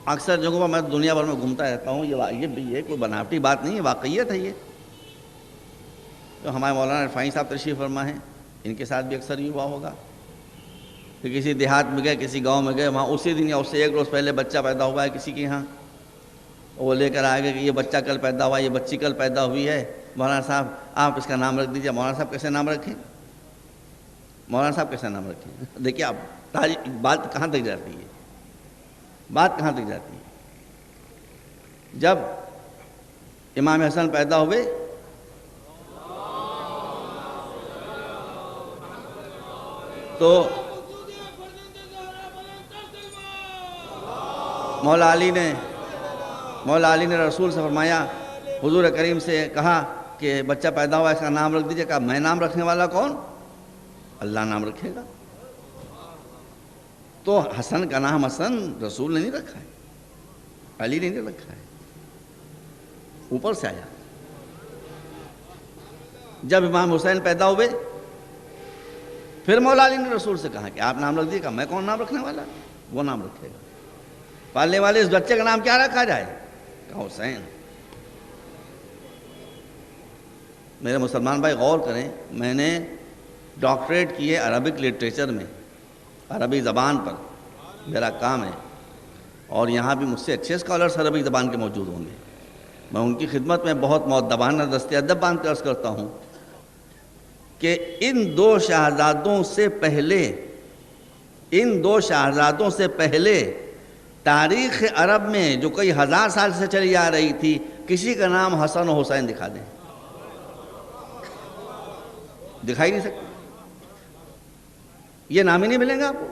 اکثر جگہوں پر میں دنیا بھر میں گھومتا رہتا ہوں، یہ کوئی بناوٹی بات نہیں ہے، واقعیت ہے. یہ تو ہمارے مولانا عرفانی صاحب تشریف فرما ہیں، ان کے ساتھ بھی اکثر یہ ہوا ہوگا کہ کسی دیہات میں گئے، کسی گاؤں میں گئے، وہاں اسی دن یا اس سے ایک روز پہلے بچہ پیدا ہوا ہے کسی کے یہاں، وہ لے کر آئے گا کہ یہ بچہ کل پیدا ہوا، یہ بچی کل پیدا ہوئی ہے، مولانا صاحب آپ اس کا نام رکھ دیجئے. مولانا صاحب کیسے نام رکھیں؟ مولانا صاحب کیسے نام رکھیں؟ دیکھیے آپ بات کہاں تک جاتی ہے، بات کہاں تک جاتی ہے. جب امام حسن پیدا ہوئے تو مولا علی نے رسول سے فرمایا، حضور کریم سے کہا کہ بچہ پیدا ہوا، اس کا نام رکھ دیجئے. کہا میں نام رکھنے والا کون؟ اللہ نام رکھے گا. تو حسن کا نام حسن رسول نے نہیں رکھا ہے، علی نے نہیں رکھا ہے، اوپر سے آیا. جب امام حسین پیدا ہوئے پھر مولا علی نے رسول سے کہا کہ آپ نام رکھ دیجئے. کہا میں کون نام رکھنے والا؟ وہ نام رکھے گا. پالنے والے اس بچے کا نام کیا رکھا جائے؟ کہا حسین. میرے مسلمان بھائی غور کریں، میں نے ڈاکٹریٹ کی ہے عربک لٹریچر میں، عربی زبان پر میرا کام ہے، اور یہاں بھی مجھ سے اچھے اسکالرس عربی زبان کے موجود ہوں گے. میں ان کی خدمت میں بہت مؤدبانہ دست ادب باندھ کر عرض کرتا ہوں کہ ان دو شہزادوں سے پہلے تاریخ عرب میں جو کئی ہزار سال سے چلی آ رہی تھی، کسی کا نام حسن و حسین دکھا دیں، دکھائی نہیں سکتا. یہ نام ہی نہیں ملیں گے آپ کو.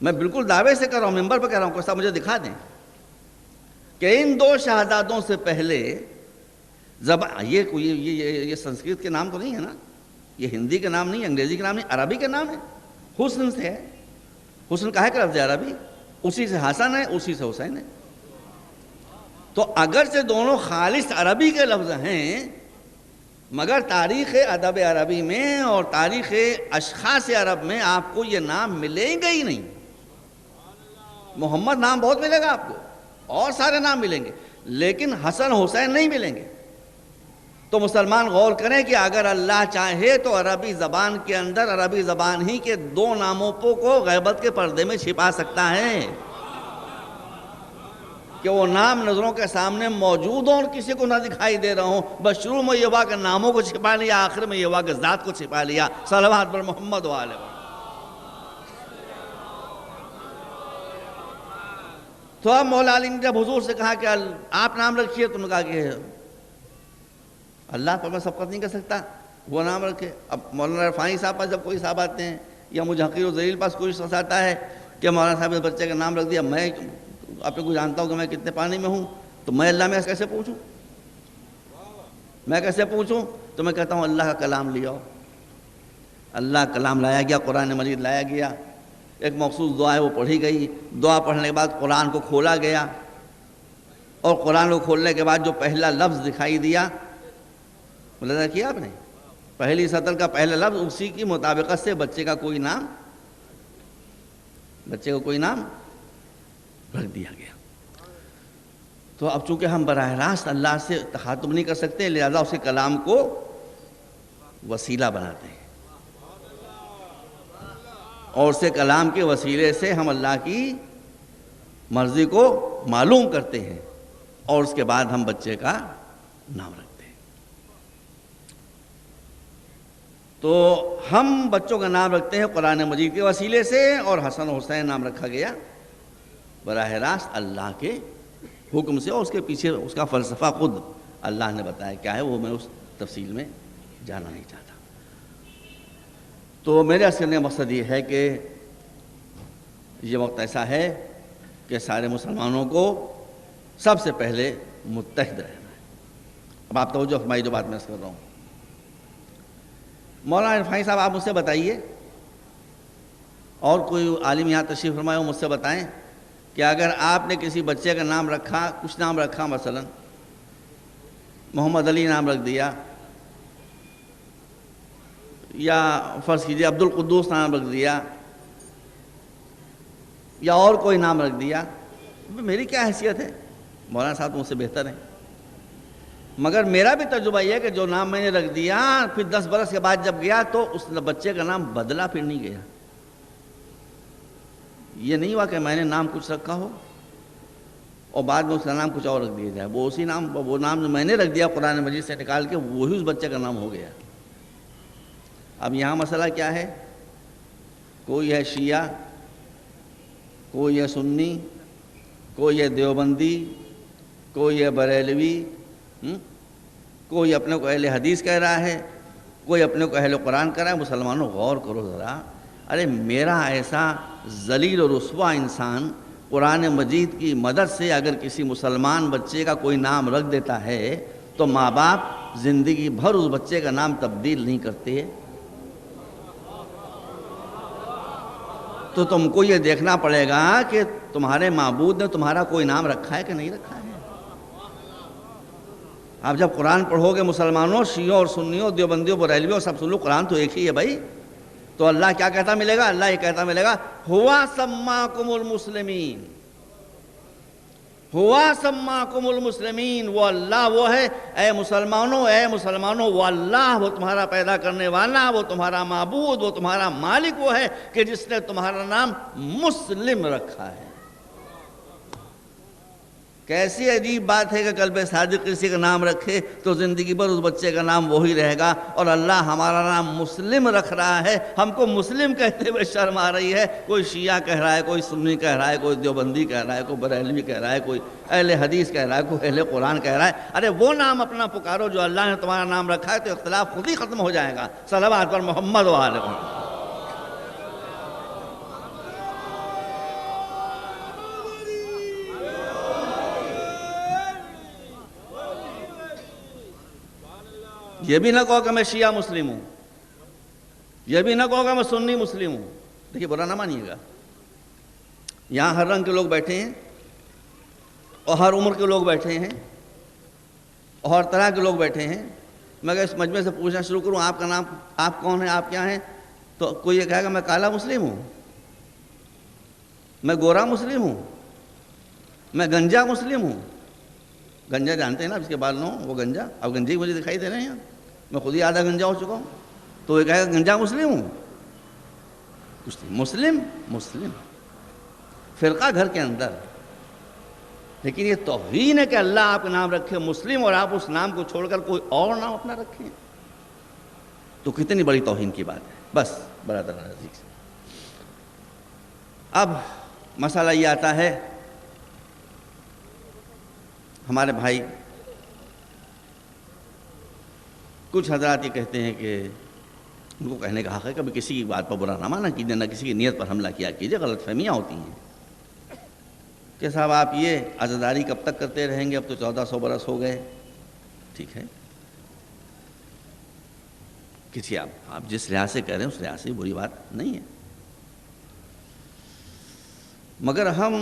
میں بالکل دعوے سے کر رہا ہوں، ممبر پہ کہہ رہا ہوں، کوئی صاحب مجھے دکھا دیں کہ ان دو شہزادوں سے پہلے یہ سنسکرت کے نام تو نہیں ہے نا، یہ ہندی کے نام نہیں، انگریزی کے نام نہیں، عربی کے نام ہے. حسن سے ہے. حسن کا ہے کہ لفظ عربی، اسی سے حسن ہے، اسی سے حسین ہے. تو اگرچہ دونوں خالص عربی کے لفظ ہیں، مگر تاریخ ادب عربی میں اور تاریخ اشخاص عرب میں آپ کو یہ نام ملیں گے ہی نہیں. محمد نام بہت ملے گا آپ کو، اور سارے نام ملیں گے، لیکن حسن حسین نہیں ملیں گے. تو مسلمان غور کریں کہ اگر اللہ چاہے تو عربی زبان کے اندر عربی زبان ہی کے دو ناموں کو غیبت کے پردے میں چھپا سکتا ہے کہ وہ نام نظروں کے سامنے موجود ہوں اور کسی کو نہ دکھائی دے رہا ہوں. بس شروع میں یہ ہوا کہ ناموں کو چھپا لیا، آخر میں یہ ہوا کہ ذات کو چھپا لیا. صلوات پر محمد و آلہ. تو اب مولا علی نے جب حضور سے کہا کہ آپ نام رکھیے، تو انہوں نے کہا کہ اللہ پر میں سبقت نہیں کر سکتا، وہ نام رکھے. اب مولانا عرفانی صاحب پاس جب کوئی صاحب آتے ہیں یا مجھے حقیر و ذلیل پاس کوئی شخص آتا ہے کہ مولانا صاحب اس بچے کا نام رکھ دیا، میں اپنے کو جانتا ہوں کہ میں کتنے پانی میں ہوں، تو میں اللہ میں کیسے پوچھوں؟ تو میں کہتا ہوں اللہ کا کلام لے آؤ. اللہ کا کلام لایا گیا، قرآن مجید لایا گیا، ایک مخصوص دعا ہے وہ پڑھی گئی. دعا پڑھنے کے بعد قرآن کو کھولا گیا، اور قرآن کو کھولنے کے بعد جو پہلا لفظ دکھائی دیا، ملاحظہ کیا آپ نے، پہلی سطر کا پہلا لفظ، اسی کی مطابقت سے بچے کا کوئی نام رکھ دیا گیا. تو اب چونکہ ہم براہ راست اللہ سے تخاطب نہیں کر سکتے، لہذا اس کے کلام کو وسیلہ بناتے ہیں، اور اس کے کلام کے وسیلے سے ہم اللہ کی مرضی کو معلوم کرتے ہیں، اور اس کے بعد ہم بچے کا نام رکھتے ہیں. تو ہم بچوں کا نام رکھتے ہیں قرآن مجید کے وسیلے سے، اور حسن و حسین نام رکھا گیا براہ راست اللہ کے حکم سے، اور اس کے پیچھے اس کا فلسفہ خود اللہ نے بتایا کیا ہے، وہ میں اس تفصیل میں جانا نہیں چاہتا. تو میرے عرض کرنے کا مقصد یہ ہے کہ یہ وقت ایسا ہے کہ سارے مسلمانوں کو سب سے پہلے متحد رہنا ہے۔ اب آپ توجہ فرمائیے جو بات میں کر رہا ہوں۔ مولانا عرفانی صاحب آپ مجھ سے بتائیے، اور کوئی عالم یہاں تشریف فرمائے ہو مجھ سے بتائیں کہ اگر آپ نے کسی بچے کا نام رکھا، کچھ نام رکھا، مثلا محمد علی نام رکھ دیا، یا فرض کیجئے عبد القدوس نام رکھ دیا، یا اور کوئی نام رکھ دیا، میری کیا حیثیت ہے؟ مولانا صاحب مجھ سے بہتر ہیں، مگر میرا بھی تجربہ یہ ہے کہ جو نام میں نے رکھ دیا پھر 10 برس کے بعد جب گیا تو اس بچے کا نام بدلا، پھر نہیں گیا۔ یہ نہیں ہوا کہ میں نے نام کچھ رکھا ہو اور بعد میں اس کا نام کچھ اور رکھ دیا جائے، وہ نام جو میں نے رکھ دیا قرآن مجید سے نکال کے وہی اس بچے کا نام ہو گیا۔ اب یہاں مسئلہ کیا ہے؟ کوئی ہے شیعہ، کوئی ہے سنی، کوئی ہے دیوبندی، کوئی ہے بریلوی، کوئی اپنے کو اہل حدیث کہہ رہا ہے، کوئی اپنے کو اہل قرآن کہہ رہا ہے۔ مسلمانوں غور کرو ذرا، ارے میرا ایسا ذلیل و رسوا انسان قرآن مجید کی مدد سے اگر کسی مسلمان بچے کا کوئی نام رکھ دیتا ہے تو ماں باپ زندگی بھر اس بچے کا نام تبدیل نہیں کرتے، تو تم کو یہ دیکھنا پڑے گا کہ تمہارے معبود نے تمہارا کوئی نام رکھا ہے کہ نہیں رکھا ہے۔ آپ جب قرآن پڑھو گے مسلمانوں، شیعوں اور سنیوں، دیوبندیوں، بریلویوں، سب سن لو، قرآن تو ایک ہی ہے بھائی، تو اللہ کیا کہتا ملے گا؟ اللہ یہ کہتا ملے گا ہوا سماکم المسلمین، ہوا سماکم المسلمین، وہ اللہ وہ ہے، اے مسلمانوں وہ اللہ، وہ تمہارا پیدا کرنے والا، وہ تمہارا معبود، وہ تمہارا مالک وہ ہے کہ جس نے تمہارا نام مسلم رکھا ہے۔ کیسی عجیب بات ہے کہ قلب صادق کسی کا نام رکھے تو زندگی بھر اس بچے کا نام وہی رہے گا، اور اللہ ہمارا نام مسلم رکھ رہا ہے، ہم کو مسلم کہتے ہوئے شرم آ رہی ہے۔ کوئی شیعہ کہہ رہا ہے، کوئی سنی کہہ رہا ہے، کوئی دیوبندی کہہ رہا ہے، کوئی بریلوی کہہ رہا ہے، کوئی اہل حدیث کہہ رہا ہے، کوئی اہل قرآن کہہ رہا ہے۔ ارے وہ نام اپنا پکارو جو اللہ نے تمہارا نام رکھا ہے، تو اختلاف خود ہی ختم ہو جائے گا۔ صلوات پر محمد و آل محمد۔ یہ بھی نہ کہو کہ میں شیعہ مسلم ہوں، یہ بھی نہ کہو کہ میں سنی مسلم ہوں۔ دیکھیے برا نہ مانیے گا، یہاں ہر رنگ کے لوگ بیٹھے ہیں اور ہر عمر کے لوگ بیٹھے ہیں اور ہر طرح کے لوگ بیٹھے ہیں۔ میں اگر اس مجمع سے پوچھنا شروع کروں آپ کا نام، آپ کون ہیں، آپ کیا ہیں، تو کوئی یہ کہے گا میں کالا مسلم ہوں، میں گورا مسلم ہوں، میں گنجا مسلم ہوں۔ گنجا جانتے ہیں نا، اس کے بال نو وہ گنجا، اب گنجے مجھے دکھائی دے رہے ہیں، میں خود ہی آدھا گنجا ہو چکا ہوں، تو یہ کہے گا گنجا مسلم ہوں، کچھ نہیں، مسلم فرقہ گھر کے اندر۔ لیکن یہ توہین ہے کہ اللہ آپ کا نام رکھے مسلم اور آپ اس نام کو چھوڑ کر کوئی اور نام اپنا رکھیں، تو کتنی بڑی توہین کی بات ہے۔ بس برادر عزیز، اب مسئلہ یہ آتا ہے، ہمارے بھائی کچھ حضرات یہ کہتے ہیں کہ ان کو کہنے کا حق ہے، کبھی کسی کی بات پر برا نہ مانا کیجیے، نہ کسی کی نیت پر حملہ کیا کیجیے، غلط فہمیاں ہوتی ہیں کہ صاحب آپ یہ عزاداری کب تک کرتے رہیں گے، اب تو 1400 برس ہو گئے۔ ٹھیک ہے، کسی آپ جس لحاظ سے کہہ رہے ہیں اس لحاظ سے بری بات نہیں ہے، مگر ہم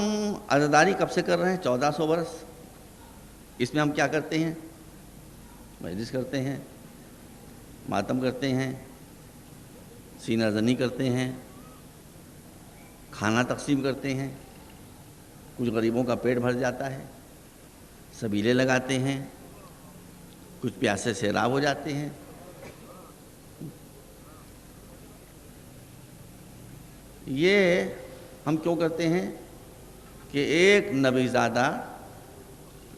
عزاداری کب سے کر رہے ہیں؟ 1400 برس۔ اس میں ہم کیا کرتے ہیں؟ مجلس کرتے ہیں، ماتم کرتے ہیں، سینہ زنی کرتے ہیں، کھانا تقسیم کرتے ہیں، کچھ غریبوں کا پیٹ بھر جاتا ہے، سبیلے لگاتے ہیں، کچھ پیاسے سیراب ہو جاتے ہیں۔ یہ ہم کیوں کرتے ہیں کہ ایک نبی زادہ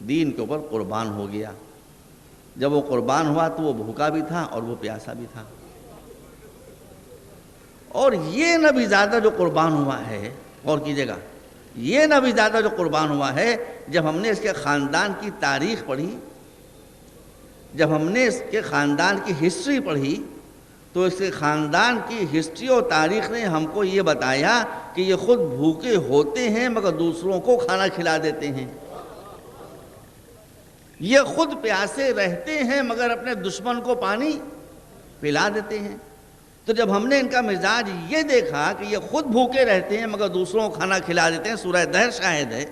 دین کے اوپر قربان ہو گیا، جب وہ قربان ہوا تو وہ بھوکا بھی تھا اور وہ پیاسا بھی تھا، اور یہ نبی زادہ جو قربان ہوا ہے، غور کیجئے گا، یہ نبی زادہ جو قربان ہوا ہے، جب ہم نے اس کے خاندان کی تاریخ پڑھی، جب ہم نے اس کے خاندان کی ہسٹری پڑھی، تو اس کے خاندان کی ہسٹری اور تاریخ نے ہم کو یہ بتایا کہ یہ خود بھوکے ہوتے ہیں مگر دوسروں کو کھانا کھلا دیتے ہیں، یہ خود پیاسے رہتے ہیں مگر اپنے دشمن کو پانی پلا دیتے ہیں۔ تو جب ہم نے ان کا مزاج یہ دیکھا کہ یہ خود بھوکے رہتے ہیں مگر دوسروں کو کھانا کھلا دیتے ہیں، سورہ دہر شاہد ہے،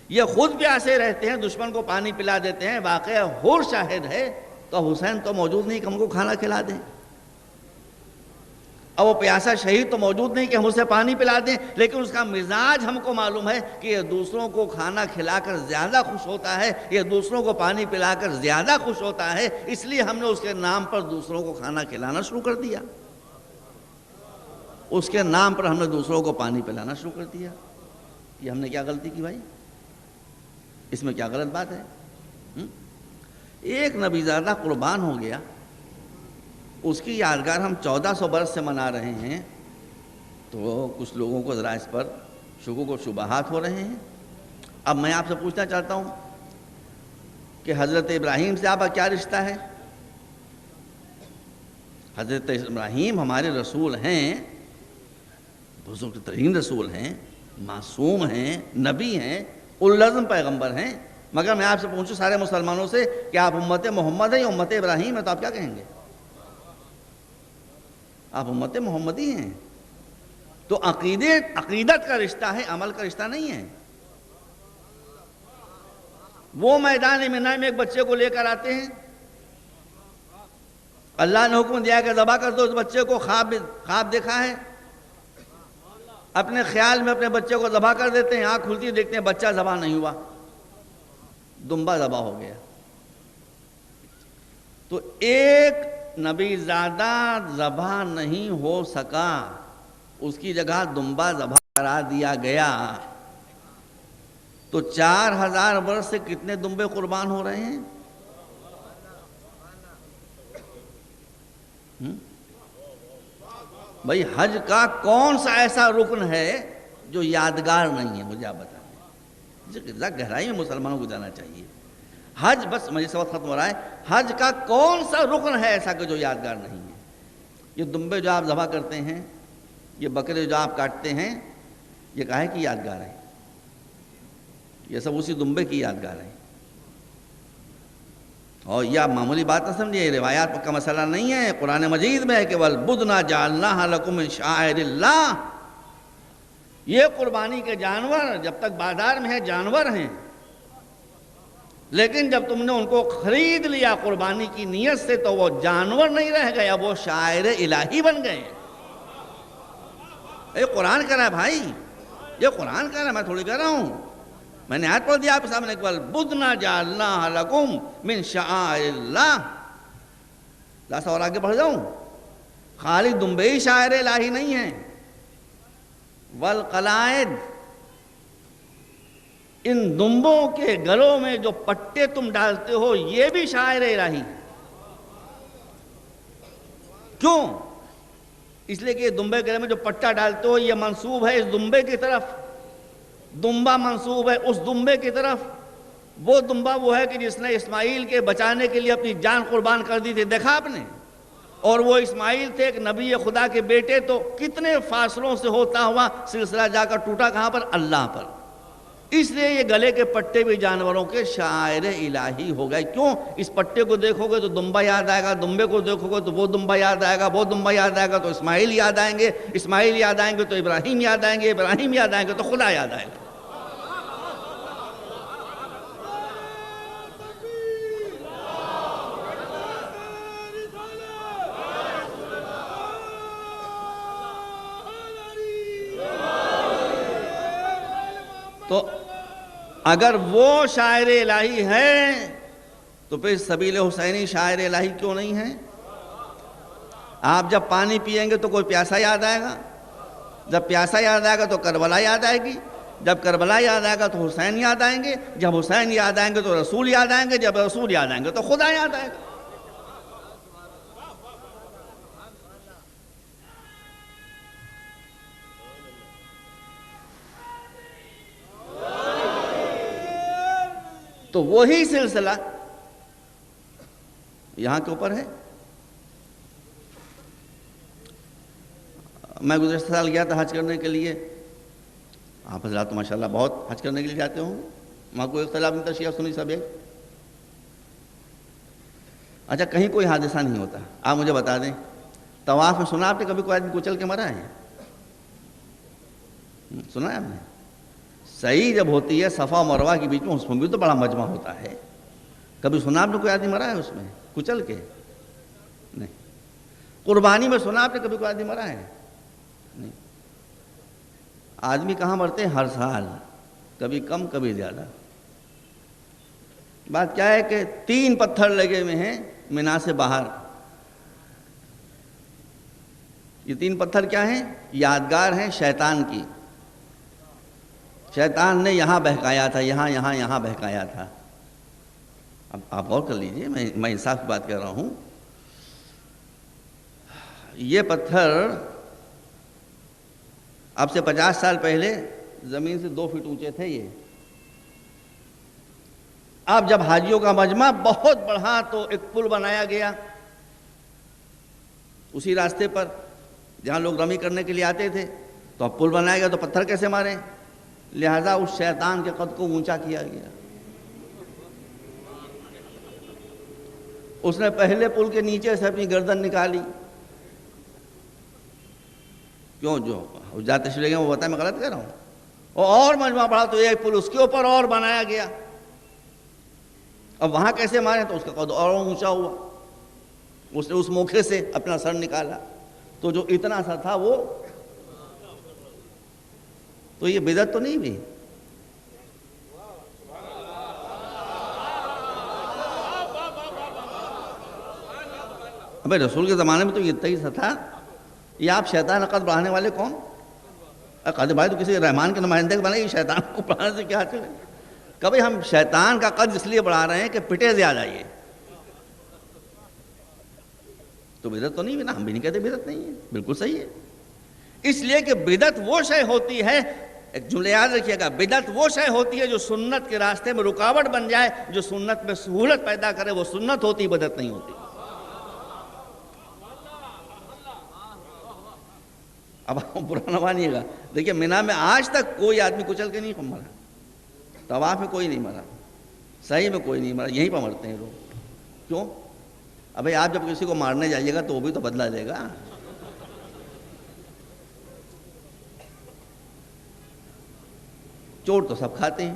یہ خود پیاسے رہتے ہیں دشمن کو پانی پلا دیتے ہیں، واقعہ ہور شاہد ہے، تو حسین تو موجود نہیں کہ ہم کو کھانا کھلا دیں، اور وہ پیاسا شہید تو موجود نہیں کہ ہم اسے پانی پلا دیں، لیکن اس کا مزاج ہم کو معلوم ہے کہ یہ دوسروں کو کھانا کھلا کر زیادہ خوش ہوتا ہے، یہ دوسروں کو پانی پلا کر زیادہ خوش ہوتا ہے، اس لیے ہم نے اس کے نام پر دوسروں کو کھانا کھلانا شروع کر دیا، اس کے نام پر ہم نے دوسروں کو پانی پلانا شروع کر دیا۔ یہ ہم نے کیا غلطی کی بھائی؟ اس میں کیا غلط بات ہے؟ ایک نبی زادہ قربان ہو گیا، اس کی یادگار ہم 1400 برس سے منا رہے ہیں، تو کچھ لوگوں کو ذرا اس پر شکوک و شبہات ہو رہے ہیں۔ اب میں آپ سے پوچھنا چاہتا ہوں کہ حضرت ابراہیم سے آپ کا کیا رشتہ ہے؟ حضرت ابراہیم ہمارے رسول ہیں، بزرگ ترین رسول ہیں، معصوم ہیں، نبی ہیں، اولوالعزم پیغمبر ہیں، مگر میں آپ سے پوچھوں سارے مسلمانوں سے کہ آپ امت محمد ہیں یا امت ابراہیم ہیں، تو آپ کیا کہیں گے؟ آپ امت محمدی ہیں، تو عقیدت کا رشتہ ہے، عمل کا رشتہ نہیں ہے۔ وہ میدان منع میں ایک بچے کو لے کر آتے ہیں، اللہ نے حکم دیا کہ ذبح کر دو، اس بچے کو خواب دیکھا ہے، اپنے خیال میں اپنے بچے کو ذبح کر دیتے ہیں، آنکھ کھلتی دیکھتے ہیں بچہ ذبح نہیں ہوا، دمبا ذبح ہو گیا۔ تو ایک نبی زادہ ذبح نہیں ہو سکا، اس کی جگہ دمبا ذبح کرا دیا گیا، تو 4000 برس سے کتنے دمبے قربان ہو رہے ہیں؟ بھائی حج کا کون سا ایسا رکن ہے جو یادگار نہیں ہے؟ مجھے آپ بتائیں، گہرائی میں مسلمانوں کو جانا چاہیے۔ حج، بس مجھے سوال ختم ہو رہا ہے، حج کا کون سا رکن ہے ایسا کہ جو یادگار نہیں ہے؟ یہ دمبے جو آپ ذبح کرتے ہیں، یہ بکرے جو آپ کاٹتے ہیں، یہ کاہے کی یادگار ہے؟ یہ سب اسی دمبے کی یادگار ہے۔ اور یہ معمولی بات نہ سمجھیے، روایات کا مسئلہ نہیں ہے، قرآن مجید میں ہے کہ وَالْبُدْنَ جَعَلْنَاهَا لَكُم مِّن شَعَائِرِ اللَّهِ، یہ قربانی کے جانور جب تک بازار میں ہے جانور ہیں، لیکن جب تم نے ان کو خرید لیا قربانی کی نیت سے تو وہ جانور نہیں رہ گئے، اب وہ شاعر الہی بن گئے۔ یہ قرآن کہہ رہا ہے بھائی، یہ قرآن کہہ رہا ہے، میں تھوڑی کہہ رہا ہوں۔ میں نے آیت پڑھ دیا آپ کے سامنے، وَالْبُدْنَ جَعَلْنَاهَا لَكُم مِّن شَعَائِرِ اللَّهِ۔ لاسا اور آگے بڑھ جاؤں، خالی دمبے ہی شاعر الہی نہیں ہیں، وَالْقَلَائِدِ، ان دمبوں کے گلوں میں جو پٹے تم ڈالتے ہو یہ بھی شاعر الہی۔ کیوں؟ اس لیے کہ دمبے کے گلے میں جو پٹا ڈالتے ہو یہ منسوب ہے اس دمبے کی طرف، دمبا منسوب ہے اس دمبے کی طرف۔ وہ دمبا وہ ہے کہ جس نے اسماعیل کے بچانے کے لیے اپنی جان قربان کر دی تھی، دیکھا آپ نے؟ اور وہ اسماعیل تھے ایک نبی خدا کے بیٹے، تو کتنے فاصلوں سے ہوتا ہوا سلسلہ جا کر ٹوٹا کہاں پر؟ اللہ پر۔ اس لیے یہ گلے کے پٹے بھی جانوروں کے شاعر الہی ہو گئے۔ کیوں؟ اس پٹے کو دیکھو گے تو دمبا یاد آئے گا، دمبے کو دیکھو گے تو وہ دمبا یاد آئے گا، وہ دمبا یاد آئے گا تو اسماعیل یاد آئیں گے، اسماعیل یاد آئیں گے تو ابراہیم یاد آئیں گے، ابراہیم یاد آئیں گے تو خدا یاد آئے گا۔ تو اگر وہ شاعر الہی ہے تو پھر سبیل حسینی شاعر الہی کیوں نہیں ہے؟ آپ جب پانی پئیں گے تو کوئی پیاسا یاد آئے گا، جب پیاسا یاد آئے گا تو کربلا یاد آئے گی، جب کربلا یاد آئے گا تو حسین یاد آئیں گے، جب حسین یاد آئیں گے تو رسول یاد آئیں گے، جب رسول یاد آئیں گے تو خدا یاد آئے گا۔ تو وہی سلسلہ یہاں کے اوپر ہے۔ میں گزشتہ سال گیا تھا حج کرنے کے لیے. آپ حضرات تو ماشاء اللہ بہت حج کرنے کے لیے جاتے ہوں, وہاں کوئی اختلاف نہیں تھا, شیعہ سنی سب ایک. اچھا کہیں کوئی حادثہ نہیں ہوتا, آپ مجھے بتا دیں طواف میں سنا آپ نے کبھی کوئی آدمی کچل کے مرا ہے؟ سنا ہے آپ نے؟ صحیح جب ہوتی ہے صفا و مروہ کے بیچ میں, اس میں بھی تو بڑا مجمع ہوتا ہے, کبھی سنا آپ نے کوئی آدمی مرا ہے اس میں کچل کے؟ نہیں. قربانی میں سنا آپ نے کبھی کوئی آدمی مرا ہے؟ نہیں. آدمی کہاں مرتے ہیں؟ ہر سال, کبھی کم کبھی زیادہ. بات کیا ہے کہ 3 پتھر لگے ہوئے ہیں مینا سے باہر. یہ 3 پتھر کیا ہیں؟ یادگار ہیں شیطان کی. شیطان نے یہاں بہکایا تھا, یہاں بہکایا تھا. اب آپ غور کر لیجئے, میں انصاف کی بات کر رہا ہوں. یہ پتھر اب سے 50 سال پہلے زمین سے 2 فٹ اونچے تھے. یہ اب جب حاجیوں کا مجمع بہت بڑھا تو ایک پل بنایا گیا اسی راستے پر جہاں لوگ رمی کرنے کے لیے آتے تھے. تو اب پل بنایا گیا تو پتھر کیسے ماریں؟ لہذا اس شیطان کے قد کو اونچا کیا گیا. اس نے پہلے پل کے نیچے سے اپنی گردن نکالی. کیوں؟ جو حجات تشریح گئے وہ بتائیں, میں غلط کہہ رہا ہوں. اور مجمع بڑھا تو ایک پل اس کے اوپر اور بنایا گیا. اب وہاں کیسے مارے؟ تو اس کا قد اور اونچا ہوا. اس نے اس موقع سے اپنا سر نکالا تو جو اتنا سا تھا وہ. تو یہ بدعت تو نہیں بھی؟ ابے رسول کے زمانے میں تو یہ اتنا ہی سا تھا. یہ آپ شیطان قد بڑھانے والے کون؟ قد بھائی تو کسی رحمان کے نمائندے کو بنائے, شیطان کو بڑھانے سے کیا حاصل ہے؟ کبھی ہم شیطان کا قد اس لیے بڑھا رہے ہیں کہ پٹے زیادہ یہ. تو بدعت تو نہیں بھی نا, ہم بھی نہیں کہتے بدعت نہیں ہے, بالکل صحیح ہے. اس لیے کہ بدعت وہ شے ہوتی ہے, ایک جملہ یاد رکھیے گا, بدعت وہ شے ہوتی ہے جو سنت کے راستے میں رکاوٹ بن جائے, جو سنت میں سہولت پیدا کرے, وہ سنت ہوتی, بدعت نہیں ہوتی. اب آپ برا نہ مانیے گا, دیکھیے مینا میں آج تک کوئی آدمی کچل کے نہیں مرا, طواف میں کوئی نہیں مرا, صحیح میں کوئی نہیں مرا, یہیں پر مرتے ہیں لوگ. کیوں؟ ابھی آپ جب کسی کو مارنے جائیے گا تو وہ بھی تو بدلہ دے گا. چوٹ تو سب کھاتے ہیں,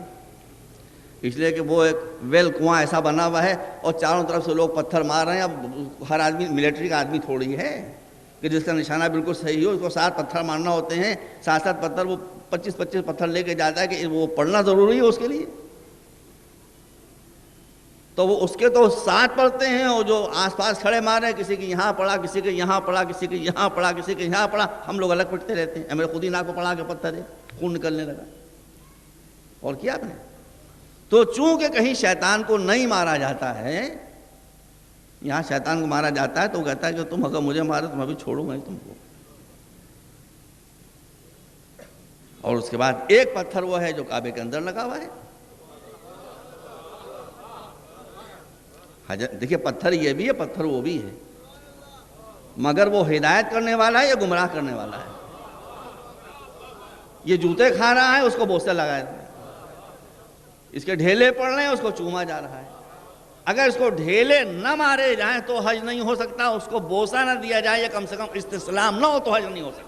اس لیے کہ وہ ایک ویل کنواں ایسا بنا ہوا ہے اور چاروں طرف سے لوگ پتھر مار رہے ہیں. اب ہر آدمی ملٹری کا آدمی تھوڑی ہے کہ جس کا نشانہ بالکل صحیح ہو, اس کو 7 پتھر مارنا ہوتے ہیں. 7 پتھر وہ 25 پتھر لے کے جاتا ہے کہ وہ پڑھنا ضروری ہے اس کے لیے. تو وہ اس کے تو 7 پڑھتے ہیں, اور جو آس پاس کھڑے مار رہے ہیں, کسی کے یہاں پڑا, کسی کے یہاں پڑا, کسی کے یہاں پڑا, کسی کے یہاں پڑا. ہم لوگ الگ پٹتے رہتے ہیں. میرے خود ہی ناک کو پڑا کے پتھر ہے, خون نکلنے لگا. اور کیا آپ نے؟ تو چونکہ کہیں شیطان کو نہیں مارا جاتا ہے, یہاں شیطان کو مارا جاتا ہے, تو وہ کہتا ہے کہ تم اگر مجھے مارے تو میں بھی چھوڑوں گا تم کو. اور اس کے بعد ایک پتھر وہ ہے جو کعبے کے اندر لگا ہوا ہے. دیکھیے پتھر یہ بھی ہے, پتھر وہ بھی ہے, مگر وہ ہدایت کرنے والا ہے یا گمراہ کرنے والا ہے؟ یہ جوتے کھا رہا ہے, اس کو بوسے لگائے, اس کے ڈھیلے پڑ رہے ہیں, اس کو چوما جا رہا ہے. اگر اس کو ڈھیلے نہ مارے جائیں تو حج نہیں ہو سکتا, اس کو بوسہ نہ دیا جائے یا کم سے کم استسلام نہ ہو تو حج نہیں ہو سکتا.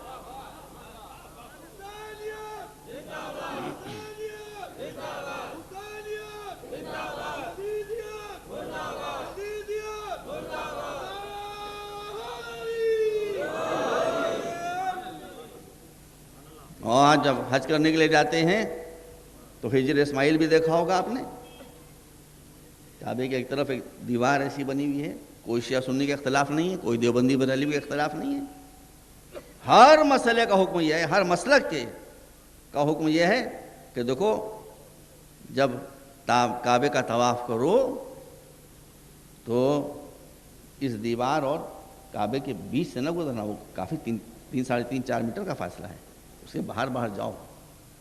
اور جب حج کرنے کے لیے جاتے ہیں تو ہجر اسماعیل بھی دیکھا ہوگا آپ نے. کعبے کے ایک طرف ایک دیوار ایسی بنی ہوئی ہے, کوئی شیعہ سنی کا اختلاف نہیں ہے, کوئی دیوبندی بریلوی کا اختلاف نہیں ہے. ہر مسئلے کا حکم یہ ہے, ہر مسلک کے کا حکم یہ ہے کہ دیکھو جب کعبے کا طواف کرو تو اس دیوار اور کعبے کے بیچ سے نہ گزرنا. وہ کافی 3 ساڑھے 3 4 میٹر کا فاصلہ ہے, اس کے باہر جاؤ.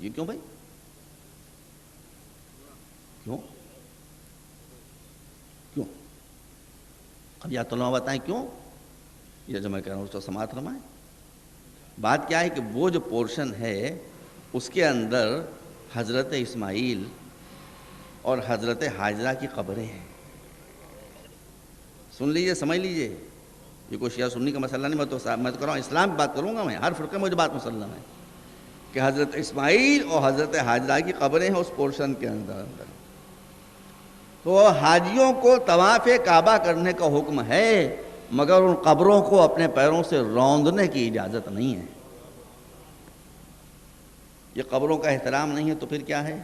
یہ کیوں بھائی؟ کیوں؟ اب یا تو بتائیں کیوں, یہ جو میں کہہ رہا ہوں اس کو سماعت فرمائیں. بات کیا ہے کہ وہ جو پورشن ہے اس کے اندر حضرت اسماعیل اور حضرت حاجرہ کی قبریں ہیں. سن لیجئے، سمجھ لیجئے، یہ کوئی شیعہ سنی کا مسئلہ نہیں، میں تو کر رہا ہوں اسلام کی بات کروں گا، میں ہر فرقے میں جو بات مسلم ہے کہ حضرت اسماعیل اور حضرت حاجرہ کی قبریں ہیں اس پورشن کے اندر. تو حاجیوں کو طواف کعبہ کرنے کا حکم ہے، مگر ان قبروں کو اپنے پیروں سے روندنے کی اجازت نہیں ہے. یہ قبروں کا احترام نہیں ہے تو پھر کیا ہے؟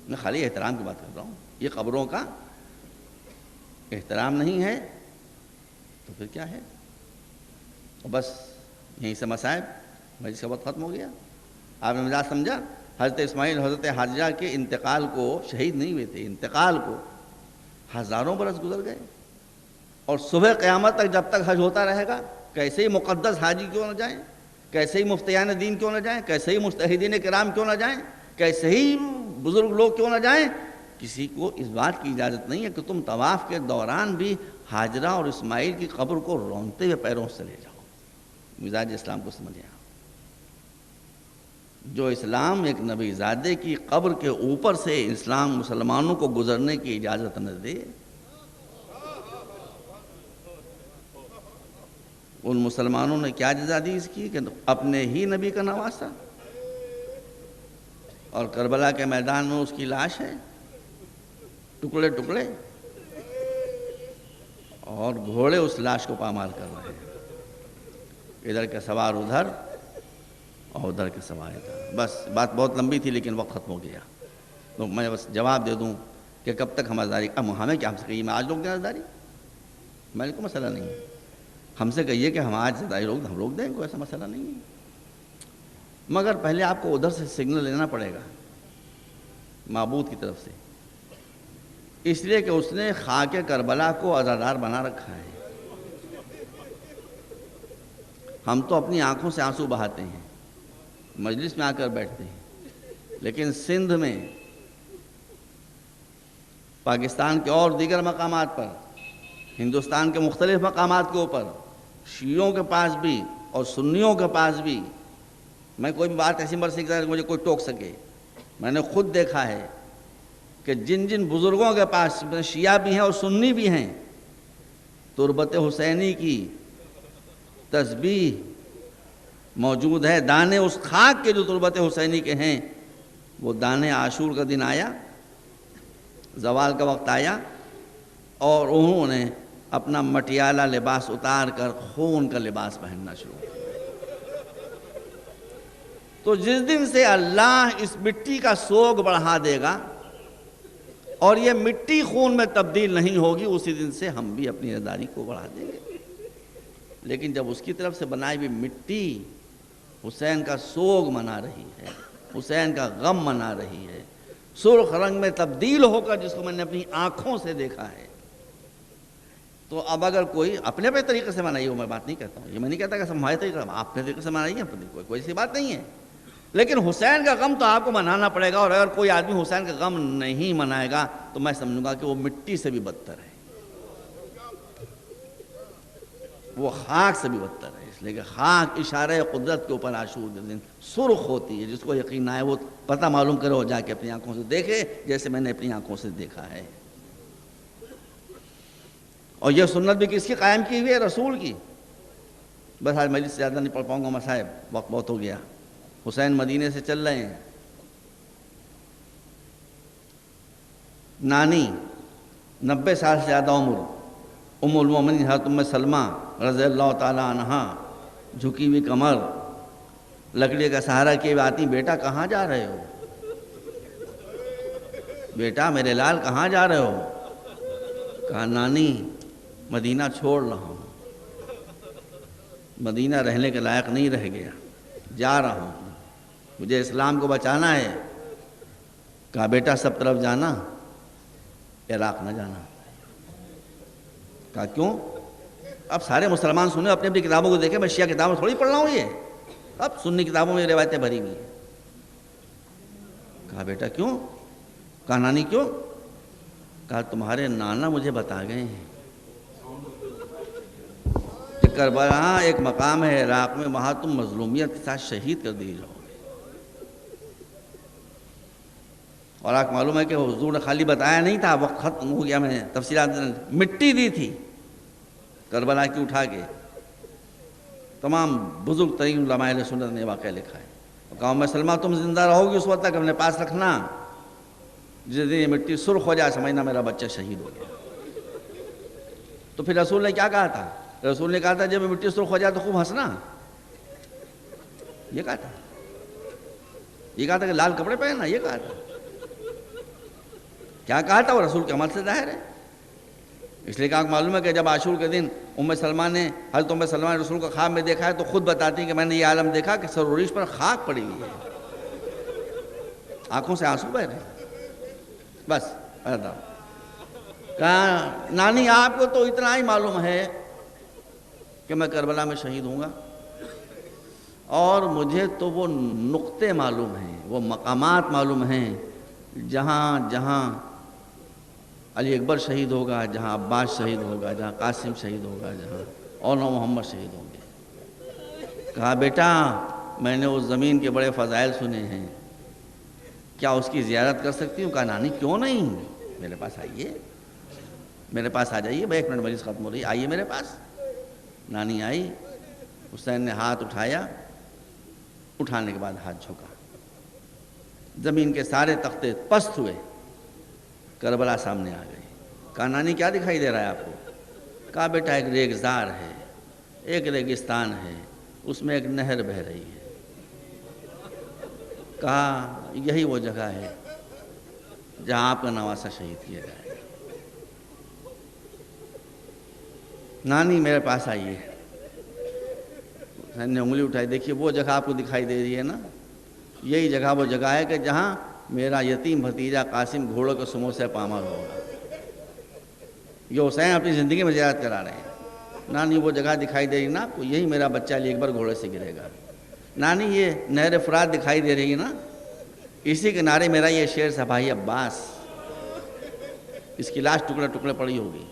میں خالی احترام کی بات کر رہا ہوں. یہ قبروں کا احترام نہیں ہے تو پھر کیا ہے؟ بس یہیں سے مسائب، مجلس کا وقت ختم ہو گیا. آپ نے مزاج سمجھا؟ حضرت اسماعیل حضرت حاجرہ کے انتقال کو شہید نہیں ہوئے تھے، انتقال کو ہزاروں برس گزر گئے، اور صبح قیامت تک جب تک حج ہوتا رہے گا کیسے ہی مقدس حاجی کیوں نہ جائیں، کیسے ہی مفتیان دین کیوں نہ جائیں، کیسے ہی مجتہدین کرام کیوں نہ جائیں، کیسے ہی بزرگ لوگ کیوں نہ جائیں، کسی کو اس بات کی اجازت نہیں ہے کہ تم طواف کے دوران بھی حاجرہ اور اسماعیل کی قبر کو رونتے ہوئے پیروں سے لے جاؤ. مزاج اسلام کو سمجھیں. جو اسلام ایک نبی زادے کی قبر کے اوپر سے اسلام مسلمانوں کو گزرنے کی اجازت نہ دے، ان مسلمانوں نے کیا جزا دی اس کی کہ اپنے ہی نبی کا نواسا، اور کربلا کے میدان میں اس کی لاش ہے، ٹکڑے ٹکڑے، اور گھوڑے اس لاش کو پامال کر رہے ہیں، ادھر کے سوار ادھر اور ادھر کے سوار ادھر. بس بات بہت لمبی تھی لیکن وقت ختم ہو گیا، تو میں بس جواب دے دوں کہ کب تک ہم ازداری، اب ہمیں کیا، ہم سے کہیے میں آج روک دیں ازداری، میں کو مسئلہ نہیں ہے. ہم سے کہیے کہ ہم آج ازداری روک دیں، ہم روک دیں، کوئی ایسا مسئلہ نہیں ہے. مگر پہلے آپ کو ادھر سے سگنل لینا پڑے گا معبود کی طرف سے، اس لیے کہ اس نے خاک کربلا کو عزادار بنا رکھا ہے. ہم تو اپنی آنکھوں سے آنسو بہاتے ہیں، مجلس میں آ کر بیٹھتے ہیں، لیکن سندھ میں، پاکستان کے اور دیگر مقامات پر، ہندوستان کے مختلف مقامات کے اوپر، شیعوں کے پاس بھی اور سنیوں کے پاس بھی، میں کوئی بھی بات ایسی مرضی کہ مجھے کوئی ٹوک سکے، میں نے خود دیکھا ہے کہ جن جن بزرگوں کے پاس شیعہ بھی ہیں اور سنی بھی ہیں، تربت حسینی کی تسبیح موجود ہے. دانے اس خاک کے جو تربت حسینی کے ہیں، وہ دانے عاشور کا دن آیا، زوال کا وقت آیا، اور انہوں نے اپنا مٹیالہ لباس اتار کر خون کا لباس پہننا شروع کیا. تو جس دن سے اللہ اس مٹی کا سوگ بڑھا دے گا اور یہ مٹی خون میں تبدیل نہیں ہوگی، اسی دن سے ہم بھی اپنی ازاداری کو بڑھا دیں گے. لیکن جب اس کی طرف سے بنائی ہوئی مٹی حسین کا سوگ منا رہی ہے، حسین کا غم منا رہی ہے، سرخ رنگ میں تبدیل ہو کر، جس کو میں نے اپنی آنکھوں سے دیکھا ہے، تو اب اگر کوئی اپنے اپنے طریقے سے منائیے، میں بات نہیں کہتا ہوں، یہ میں نہیں کہتا کہ ہمارے طریقے سے، آپ اپنے طریقے سے منائیے، کوئی ایسی بات نہیں ہے، لیکن حسین کا غم تو آپ کو منانا پڑے گا. اور اگر کوئی آدمی حسین کا غم نہیں منائے گا تو میں سمجھوں گا کہ وہ مٹی سے بھی بدتر ہے، وہ خاک سے بھی بدتر ہے. اس لیے کہ خاک اشارہ قدرت کے اوپر عاشور کے دن سرخ ہوتی ہے. جس کو یقین نہ ہے وہ پتہ معلوم کرے اور جا کے اپنی آنکھوں سے دیکھے، جیسے میں نے اپنی آنکھوں سے دیکھا ہے. اور یہ سنت بھی کس کی قائم کی ہوئی ہے؟ رسول کی. بس آج مجلس سے زیادہ نہیں پڑھ پاؤں گا مصائب، وقت بہت ہو گیا. حسین مدینے سے چل رہے ہیں، نانی 90 سال سے زیادہ عمر، ام المومنین حضرت ام سلمہ رضی اللہ تعالی عنہا، جھکی ہوئی کمر، لکڑی کا سہارا کیے آتی، بیٹا کہاں جا رہے ہو؟ بیٹا میرے لال کہاں جا رہے ہو؟ کہا نانی مدینہ چھوڑ رہا ہوں، مدینہ رہنے کے لائق نہیں رہ گیا، جا رہا ہوں، مجھے اسلام کو بچانا ہے. کہا بیٹا سب طرف جانا، عراق نہ جانا. کہا کیوں؟ اب سارے مسلمان سنیں، اپنی اپنی کتابوں کو دیکھیں، میں شیعہ کتابوں تھوڑی پڑھ رہا ہوں، یہ اب سنی کتابوں میں روایتیں بھری ہوئی ہیں. کہا بیٹا کیوں؟ کہا نانی کیوں؟ کہا تمہارے نانا مجھے بتا گئے ہیں کربلا ایک مقام ہے عراق میں، وہاں تم مظلومیت کے ساتھ شہید کر دیے جاؤ گے۔ اور آپ معلوم ہے کہ حضور نے خالی بتایا نہیں تھا، وقت ختم ہو گیا، میں نے تفصیلات مٹی دی تھی کربلا کی اٹھا کے۔ تمام بزرگ ترین علماء اہل سنت نے واقعہ لکھا ہے۔ کہا ام سلمہ تم زندہ رہو گی اس وقت تک اپنے پاس رکھنا، جس دن یہ مٹی سرخ ہو جائے سمجھنا میرا بچہ شہید ہو گیا۔ تو پھر رسول نے کیا کہا تھا؟ رسول نے کہا تھا جب مٹی سرخ ہو جائے تو خوب ہنسنا، یہ کہا تھا۔ یہ کہا تھا کہ لال کپڑے پہننا، یہ کہا تھا۔ کیا کہا تھا وہ رسول کے عمل سے ظاہر ہے۔ اس لیے کہا کہ معلوم ہے کہ جب عاشور کے دن ام سلمہ نے حضرت ام سلمہ نے رسول کو خواب میں دیکھا ہے تو خود بتاتی ہیں کہ میں نے یہ عالم دیکھا کہ سر و ریش پر خاک پڑی ہوئی ہے، آنکھوں سے آنسو بہ رہے ہیں۔ بس کہا نانی آپ کو تو اتنا ہی معلوم ہے کہ میں کربلا میں شہید ہوں گا، اور مجھے تو وہ نقطے معلوم ہیں، وہ مقامات معلوم ہیں جہاں جہاں علی اکبر شہید ہوگا، جہاں عباس شہید ہوگا، جہاں قاسم شہید ہوگا، جہاں اور نو محمد شہید ہوں گے۔ کہا بیٹا میں نے اس زمین کے بڑے فضائل سنے ہیں، کیا اس کی زیارت کر سکتی ہوں؟ کہا نانی کیوں نہیں، میرے پاس آئیے، میرے پاس آ جائیے، ایک منٹ مجلس ختم ہو رہی ہے، آئیے میرے پاس۔ نانی آئی، حسین نے ہاتھ اٹھایا، اٹھانے کے بعد ہاتھ جھکا، زمین کے سارے تختے پست ہوئے، کربلا سامنے آ گئی۔ کہا نانی کیا دکھائی دے رہا ہے آپ کو؟ کہا بیٹا ایک ریگزار ہے، ایک ریگستان ہے، اس میں ایک نہر بہہ رہی ہے۔ کہا یہی وہ جگہ ہے جہاں آپ کا نواسہ شہید کیا جائے گا۔ نانی میرے پاس آئیے۔ حسین نے انگلی اٹھائی، دیکھیے وہ جگہ آپ کو دکھائی دے رہی ہے نا، یہی جگہ وہ جگہ ہے کہ جہاں میرا یتیم بھتیجا قاسم گھوڑوں کے سموں سے پامال ہوگا۔ یہ حسین اپنی زندگی میں زیارت کرا رہے ہیں۔ نانی وہ جگہ دکھائی دے رہی نا آپ کو، یہی میرا بچہ علی اکبر گھوڑے سے گرے گا۔ نانی یہ نہر فرات دکھائی دے رہی ہے نا، اسی کنارے میرا یہ شیر سپاہی عباس، اس کی لاش ٹکڑے ٹکڑے پڑی ہوگی۔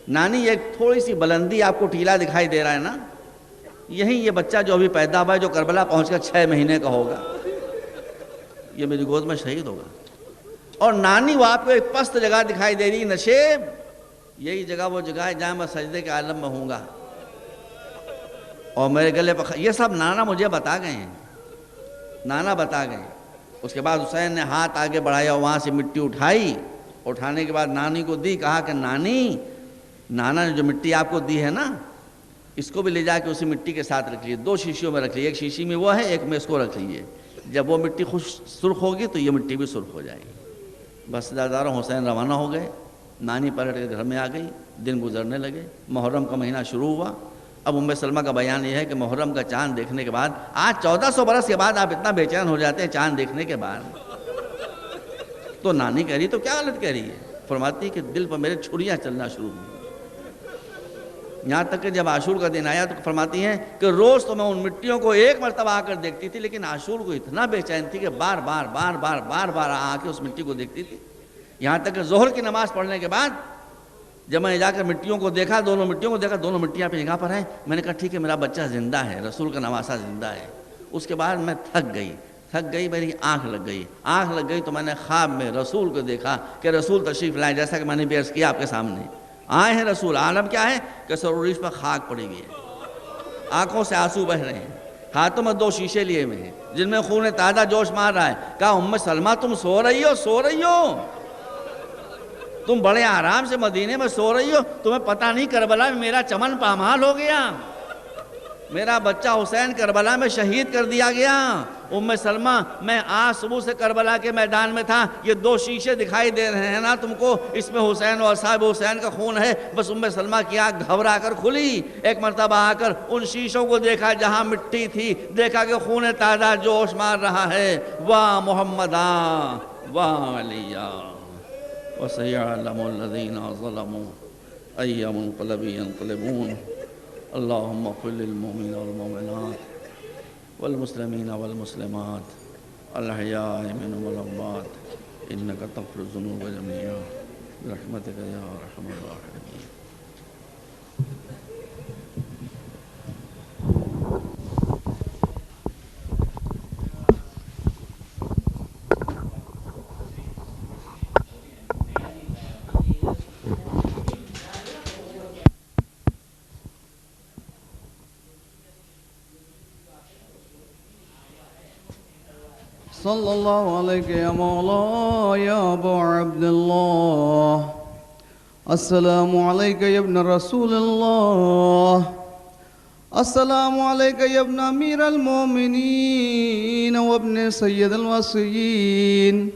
نانی ایک تھوڑی سی بلندی آپ کو ٹیلا دکھائی دے رہا ہے نا، یہی یہ بچہ جو ابھی پیدا ہوا ہے، جو کربلا پہنچ کر 6 مہینے کا ہوگا، یہ میری گود میں شہید ہوگا۔ اور نانی وہ آپ کو ایک پست جگہ دکھائی دے رہی ہے، نشیب، یہی جگہ وہ جگہ ہے جہاں میں سجدے کے عالم میں ہوں گا، اور میرے گلے پر یہ سب نانا مجھے بتا گئے ہیں، نانا بتا گئے ہیں۔ اس کے بعد حسین نے ہاتھ آگے بڑھایا، وہاں سے مٹی اٹھائی، اٹھانے کے بعد نانی کو دی، کہا کہ نانی، نانا نے جو مٹی آپ کو دی ہے نا، اس کو بھی لے جا کے اسی مٹی کے ساتھ رکھ لیجیے، 2 شیشیوں میں رکھ لیجیے، ایک شیشی میں وہ ہے، ایک میں اس کو رکھ لیجیے، جب وہ مٹی سرخ ہوگی تو یہ مٹی بھی سرخ ہو جائے گی۔ بس داداروں حسین روانہ ہو گئے، نانی پلٹ کے گھر میں آ گئی، دن گزرنے لگے، محرم کا مہینہ شروع ہوا۔ اب ام سلمہ کا بیان یہ ہے کہ محرم کا چاند دیکھنے کے بعد، آج 1400 برس کے بعد آپ اتنا بے چین ہو جاتے ہیں چاند دیکھنے کے بعد، تو نانی کہہ رہی تو کیا غلط کہہ رہی ہے؟ فرماتی کہ دل پر میرے چھریاں چلنا شروع ہوئی، یہاں تک کہ جب عاشور کا دن آیا تو فرماتی ہیں کہ روز تو میں ان مٹیوں کو ایک مرتبہ آ کر دیکھتی تھی، لیکن عاشور کو اتنا بے چین تھی کہ بار بار آ کے اس مٹی کو دیکھتی تھی۔ یہاں تک کہ ظہر کی نماز پڑھنے کے بعد جب میں نے جا کر مٹیوں کو دیکھا، دونوں مٹیوں کو دیکھا، دونوں مٹیاں اپنی جگہ پر ہیں، میں نے کہا ٹھیک ہے میرا بچہ زندہ ہے، رسول کا نواسہ زندہ ہے۔ اس کے بعد میں تھک گئی، میری آنکھ لگ گئی تو میں نے خواب میں رسول کو دیکھا کہ رسول تشریف لائے، جیسا کہ میں نے بھی عرض کیا آپ کے سامنے، آئے ہیں رسول، عالم کیا ہے کہ سر و ریش پر خاک پڑی ہوئی ہے، آنکھوں سے آنسو بہ رہے ہیں، ہاتھوں میں 2 شیشے لیے ہوئے ہیں جن میں خون تازہ جوش مار رہا ہے۔ کہا ام سلمہ تم سو رہی ہو، تم بڑے آرام سے مدینے میں سو رہی ہو، تمہیں پتہ نہیں کربلا میں میرا چمن پامال ہو گیا، میرا بچہ حسین کربلا میں شہید کر دیا گیا۔ ام سلمہ میں آج صبح سے کربلا کے میدان میں تھا، یہ 2 شیشے دکھائی دے رہے ہیں نا تم کو، اس میں حسین و اصحاب حسین کا خون ہے۔ بس ام سلمہ کی آنکھ گھبرا کر کھلی، ایک مرتبہ آ کر ان شیشوں کو دیکھا جہاں مٹی تھی، دیکھا کہ خون تازہ جوش مار رہا ہے، واہ محمدہ واہ علیہ وَسَيَعْلَمُ الَّذِينَ ظَلَمُوا أَيَّ مُنقَلَبٍ يَنقَلِبُونَ اللهم اغفر للمؤمنين والمؤمنات والمسلمين والمسلمات الأحياء منهم والأموات إنك تغفر الذنوب جميعا برحمتك يا أرحم الراحمين۔ صلى الله عليك يا مولاي يا أبا عبد الله. السلام عليك يا ابن رسول الله. السلام عليك يا ابن أمير المؤمنين وابن سيد الوصيين.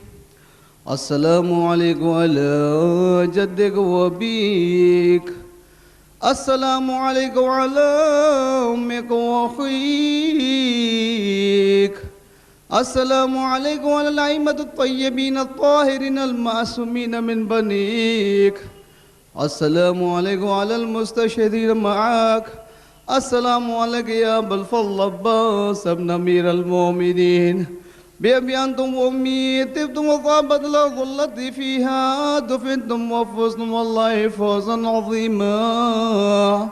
السلام عليك وعلى جدك وأبيك. السلام عليك وعلى أمك وأخيك. السلام عليك وعلى الأئمة الطيبين الطاهرين المعصومين من بنيك. السلام عليك وعلى المستشهدين معك. السلام عليك يا أبا الفضل عباس ابن أمير المؤمنين. بأبي أنتم وأمي طبتم وطابت الأرض التي فيها دفنتم وفزتم والله فوزا عظيما.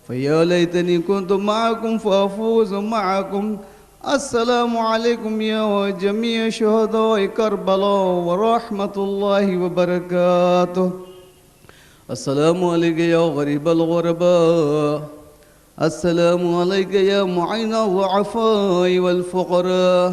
فيا ليتني كنت معكم فأفوز معكم. السلام عليكم يا جميع شهداء كربلاء ورحمة الله وبركاته. السلام عليك يا غريب الغرباء. السلام عليك يا معين الضعفاء والفقراء.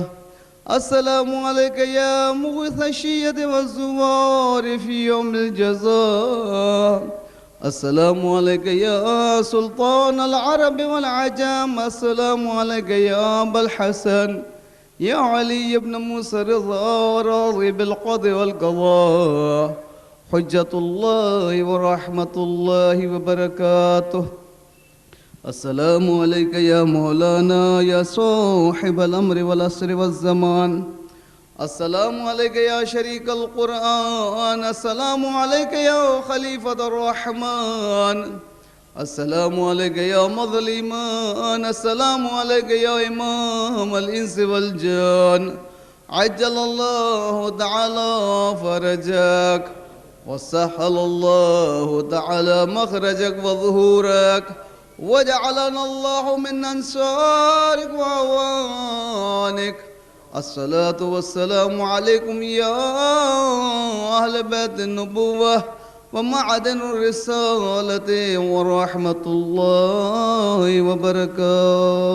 السلام عليك يا مغيث الشية والزوار في يوم الجزاء. السلام عليك يا سلطان العرب والعجام. السلام عليك يا أبا الحسن يا علي بن موسى رضا راضي بالقضاء والقضاء. حجة الله ورحمة الله وبركاته. السلام عليك يا مولانا يا صاحب الأمر والعصر والزمان. السلام عليك يا شريك القرآن. السلام عليك يا خليفة الرحمن. السلام عليك يا مظلمان. السلام عليك يا إمام الإنس والجان. عجل الله تعالى فرجك وسهل الله تعالى مخرجك وظهورك وجعلنا الله من أنصارك وأعوانك. الصلاة والسلام عليكم يا أهل بيت النبوة ومعدن الرسالة ورحمة الله وبركاته.